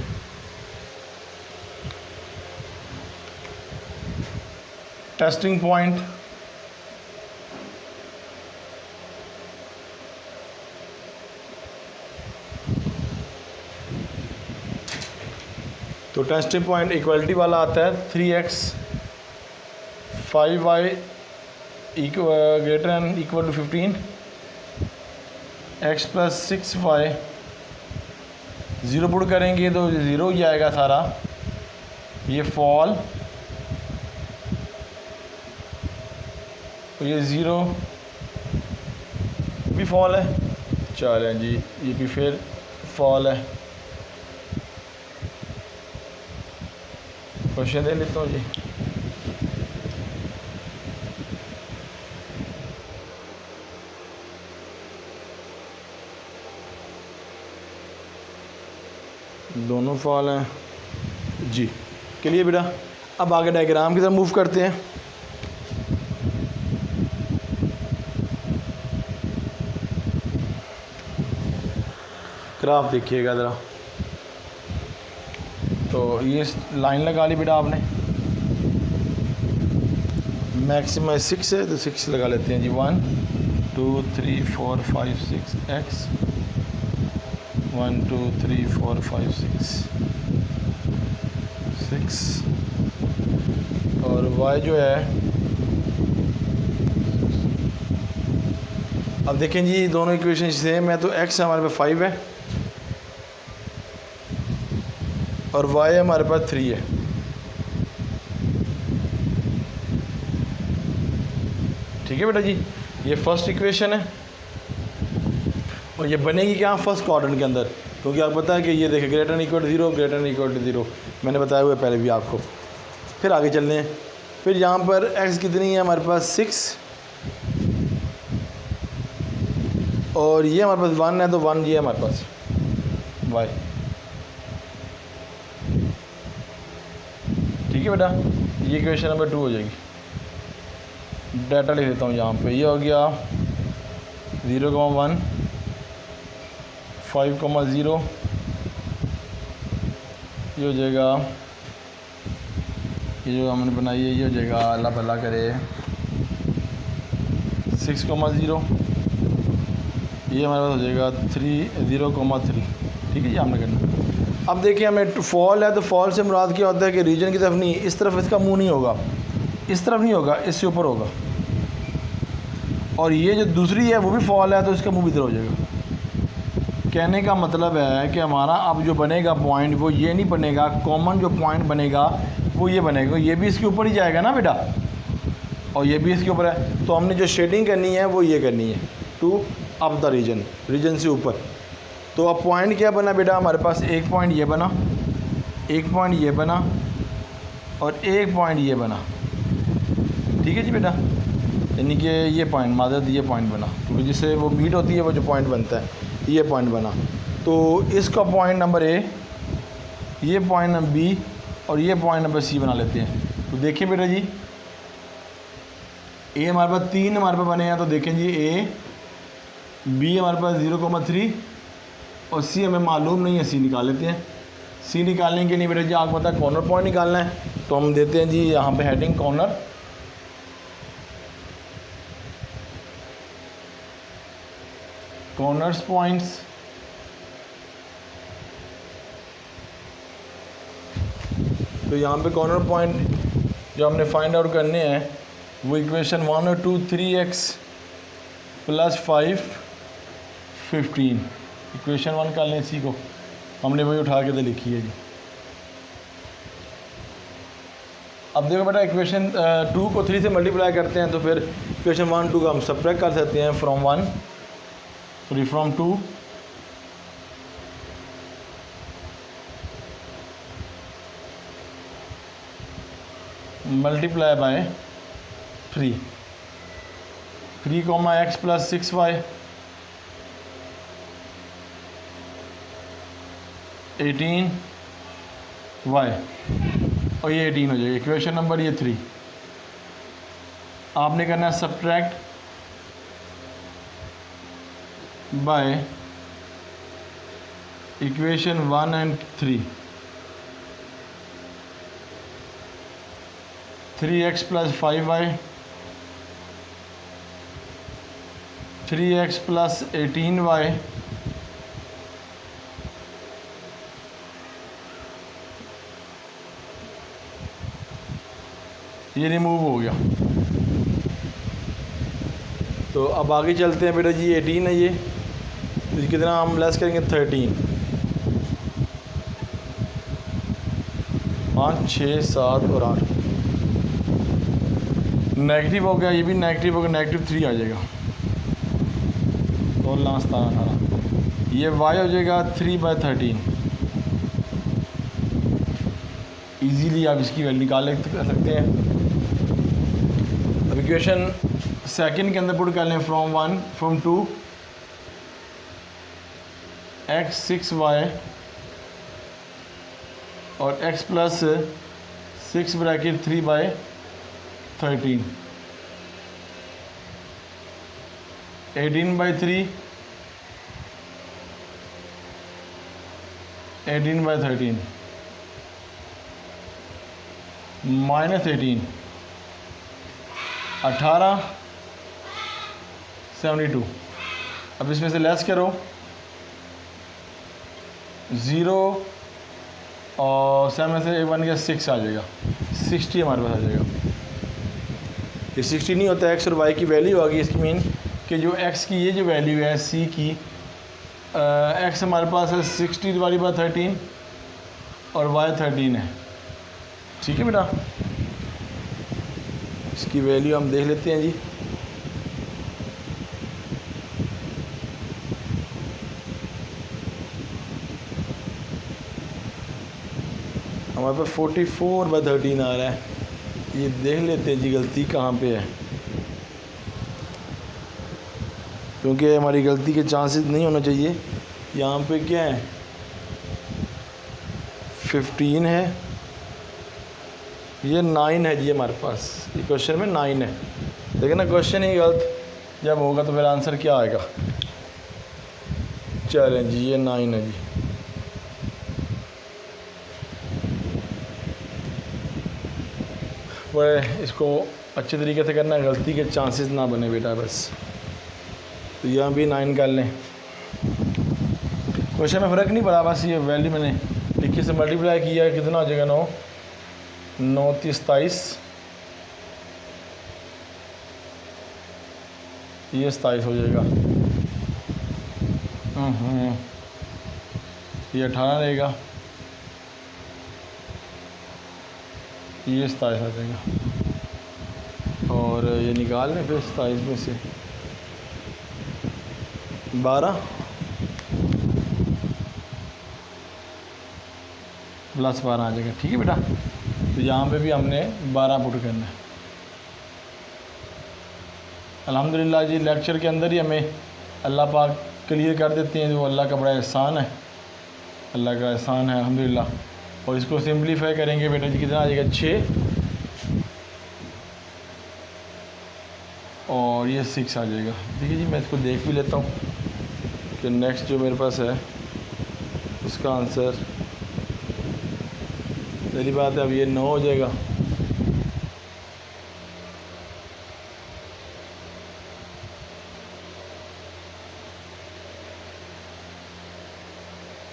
टेस्टिंग पॉइंट, तो टेस्टिंग पॉइंट इक्वलिटी वाला आता है 3x 5y greater and equal to 15, x plus 6y, 0 put करेंगे तो 0 ही आएगा सारा, ये फॉल, तो ये 0 भी फॉल है, चलें जी ये भी फिर फॉल है। क्वेश्चन दे लेता हूँ जी। दोनों फॉल हैं जी, क्लियर बेटा। अब आगे डायग्राम की तरफ मूव करते हैं। ग्राफ देखिएगा ज़रा, तो ये लाइन लगा ली बेटा आपने, मैक्सिमम 6 है तो 6 लगा लेते हैं जी। 1 2 3 4 5 6 x, 1 2 3 4 5 6 और y जो है, अब देखें जी दोनों इक्वेशन सेम है, तो x हमारे पास 5 है और y हमारे पास 3 है। ठीक है बेटा जी, ये फर्स्ट इक्वेशन है और ये बनेगी क्या फर्स्ट क्वाड्रेंट के अंदर, क्योंकि आपको पता है कि ये देखिए greater equal to 0, greater equal to 0, मैंने बताया हुआ पहले भी आपको। फिर आगे चलते हैं। फिर यहाँ पर x कितनी है हमारे पास 6 और ये हमारे पास 1 है, तो 1 ये है हमारे पास y। ठीक है बेटा, ये इक्वेशन नंबर 2 हो जाएगी। डाटा लिख देता हूँ यहाँ पे, ये हो गया 0,1 5,0, ये हो जाएगा, ये जो हमने बनाई है ये हो जाएगा, अल्लाह भला करे 6,0, ये हमारे पास हो जाएगा 0,3। ठीक है जी, हमने करना। अब देखिए हमें फॉल है, तो फॉल से मुराद क्या होता है कि रीजन की तरफ नहीं, इस तरफ इसका मुंह नहीं होगा, इस तरफ नहीं होगा, इससे ऊपर होगा। और ये जो दूसरी है वो भी फॉल है, तो इसका मुंह इधर हो जाएगा। कहने का मतलब है कि हमारा अब जो बनेगा पॉइंट वो ये नहीं बनेगा, कॉमन जो पॉइंट बनेगा वो ये बनेगा, ये भी इसके ऊपर ही जाएगा ना बेटा, और ये भी इसके ऊपर है। तो हमने जो शेडिंग करनी है वो ये करनी है, to up the region, region से ऊपर। तो अब पॉइंट क्या बना बेटा हमारे पास, एक पॉइंट ये बना, एक पॉइंट ये बना और एक पॉइंट ये बना। ठीक है जी बेटा, यानी कि ये पॉइंट मादर ये पॉइंट बना, क्योंकि जिससे वो मीट होती है वो जो पॉइंट बनता है, ये पॉइंट बना। तो इसका पॉइंट नंबर A, ये पॉइंट नंबर B और ये पॉइंट नंबर C बना लेते हैं। तो देखिए बेटा जी, A हमारे पास 3 हमारे पास बने हैं, तो देखें जी A, B हमारे पास 0,3 और C हमें मालूम नहीं है, C निकाल लेते हैं। C निकालने के लिए बेटा जी आपको पता है कॉर्नर पॉइंट निकालना है, तो हम देते हैं जी यहाँ पे हेडिंग कॉर्नर। कॉर्नर्स पॉइंट्स, तो यहाँ पे कॉर्नर पॉइंट जो हमने फाइंड आउट करने हैं वो इक्वेशन 1 और 2 3x + 5 15 इक्वेशन 1 कर लें। इसी को हमने वही उठा के तो लिखी है जी। अब देखो बेटा इक्वेशन 2 को 3 से मल्टीप्लाई करते हैं तो फिर इक्वेशन 1 2 का हम सब्ट्रैक्ट कर सकते हैं from 2 multiply by 3 3, x + 6y 18y और ये 18 हो जाएगा। इक्वेशन नंबर ये 3 आपने करना है सब्ट्रैक्ट बाय इक्वेशन 1 और 3 3x + 5y 3x + 18y ये रिमूव हो गया। तो अब आगे चलते हैं बेटा जी। 18 है ये, तो कितना हम लेस करेंगे 13 5 6 7 और 8 नेगेटिव हो गया, ये भी नेगेटिव हो गया, -3 आ जाएगा। और लास्ट 18 ये y हो जाएगा 3/13। इजीली आप इसकी वैल्यू निकाल सकते हैं। अब इक्वेशन सेकंड के अंदर पुट कर लें फ्रॉम 2 x 6y और x + 6 ब्रैकेट 3/13 18/3 18/13 -18 18 72। अब इसमें से लेस करो 0 और 7 से 1 गया 6 आ जाएगा। 60 हमारे पास आ जाएगा। ये 60 नहीं होता, x और y की वैल्यू आ गई। इसकी मीन कि जो x की ये जो वैल्यू है c की x हमारे पास है 60/13 और y 13 है। ठीक है बेटा, इसकी वैल्यू हम देख लेते हैं जी। हमारे पास 44/13 आ रहा है। ये देख लेते हैं जी गलती कहाँ पे है, क्योंकि हमारी गलती के चांसेस नहीं होना चाहिए। यहाँ पे क्या है 15 है, ये 9 है जी हमारे पास। ये क्वेश्चन में 9 है, लेकिन ना क्वेश्चन ही गलत जब होगा तो फिर आंसर क्या आएगा। चलें जी, ये 9 है जी। बड़े इसको अच्छे तरीके से करना, गलती के चांसेस ना बने बेटा बस। तो यहाँ भी 9 कर लें। क्वेश्चन में फ़र्क नहीं पड़ा, बस ये वैल्यू मैंने 21 से मल्टीप्लाई किया, कितना हो जाएगा 9 9 30 27, ये 27 हो जाएगा। ये 18 रहेगा, ये 27 आ जाएगा। और ये निकाल लें फिर 27 में से 12 + 12 आ जाएगा। ठीक है बेटा, तो यहाँ पे भी हमने 12 पुट करना है। अल्हम्दुलिल्लाह जी, लेक्चर के अंदर ही हमें अल्लाह पाक क्लियर कर देते हैं। जो अल्लाह का बड़ा एहसान है, अल्लाह का एहसान है अल्हम्दुलिल्लाह। और इसको सिंप्लीफाई करेंगे बेटा जी, कितना आ जाएगा 6 और ये 6 आ जाएगा। देखिए जी, मैं इसको देख भी लेता हूँ कि नेक्स्ट जो मेरे पास है उसका आंसर, पहली बात है अब ये 9 हो जाएगा।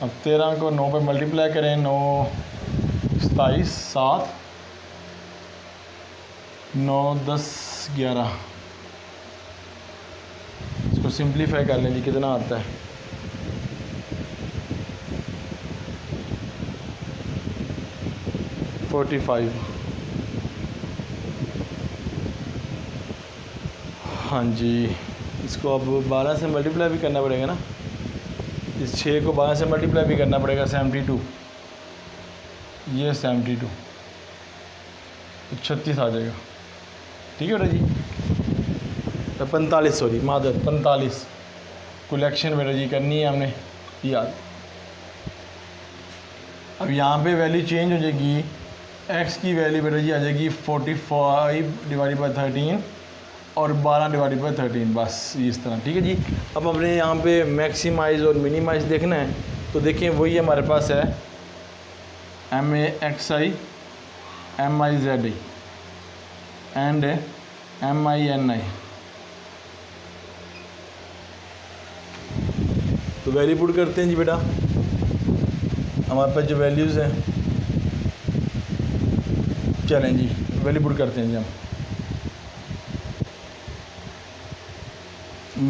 अब 13 को 9 पे मल्टीप्लाई करें, 9 27 7 9 10 11। इसको सिंप्लीफाई कर लें जी, कितना आता है? $45। हाँ जी, इसको अब 12 से मल्टीप्लाई भी करना पड़ेगा ना, इस 6 को 12 से मल्टीप्लाई भी करना पड़ेगा। 72, ये 72 तो 36 आ जाएगा। ठीक है बेटा जी, 45 सॉरी मादर 45 कलेक्शन बेटा जी करनी है हमने याद। अब यहाँ पे वैल्यू चेंज हो जाएगी, x की वैल्यू बेटा जी आ जाएगी 45/13 और 12/13, बस इस तरह। ठीक है जी। अब अपने यहाँ पे मैक्सिमाइज़ और मिनिमाइज़ देखना है, तो देखें वही हमारे पास है MAXI MIZI एंड MINI। तो वैल्यू पुट करते हैं जी बेटा, हमारे पास जो वैल्यूज़ हैं, चलें जी वैल्यू पुट करते हैं जी हम।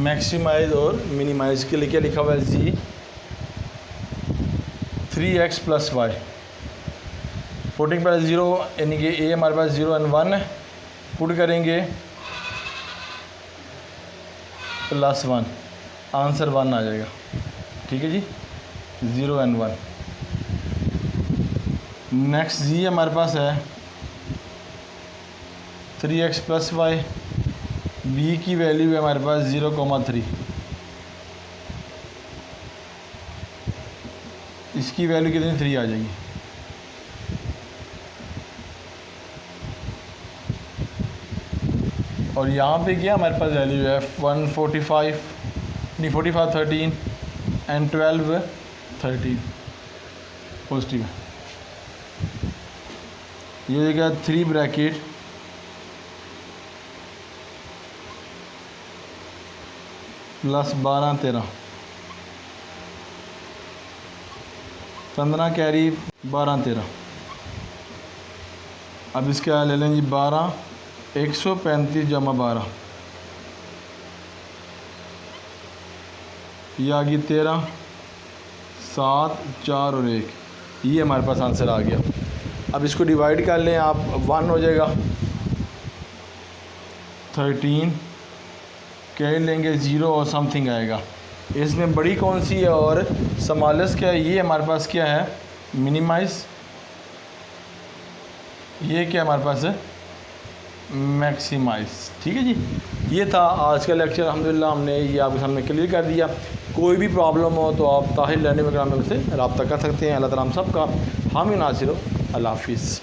मैक्सिमाइज और मिनिमाइज के लिए क्या लिखा हुआ है जी? 3x + y, पुटिंग पर 0 यानी कि a हमारे पास 0 और 1 है, पुट करेंगे +1, आंसर 1 आ जाएगा। ठीक है जी, 0 और 1। नेक्स्ट जी हमारे पास है 3x + y, b की वैल्यू है हमारे पास 0,3, इसकी वैल्यू कितनी 3 आ जाएगी। और यहाँ पे क्या हमारे पास वैल्यू है 145 नहीं 45 13 एंड 12 13 पॉजिटिव है। ये हो जाएगा 3 ब्रैकेट +12 13 15 कैरी 12 13। अब इसका ले लें जी 12 135 + 12, ये आ गई 13 7 4 और 1, ये हमारे पास आंसर आ गया। अब इसको डिवाइड कर लें आप, 1 हो जाएगा, 13 कह लेंगे 0 और समथिंग आएगा। इसमें बड़ी कौन सी है और स्मॉलेस्ट क्या है? ये हमारे पास क्या है? मिनिमाइज़। ये क्या हमारे पास है? मैक्सिमाइज़। ठीक है जी, ये था आज का लेक्चर। अल्हम्दुलिल्लाह हमने ये आपके सामने क्लियर कर दिया। कोई भी प्रॉब्लम हो तो आप ताहिर लर्निंग प्रोग्राम में से रब्ता कर सकते हैं। अल्लाह ताला हम सब का हामी नासिर हो। अल्लाह हाफिज़।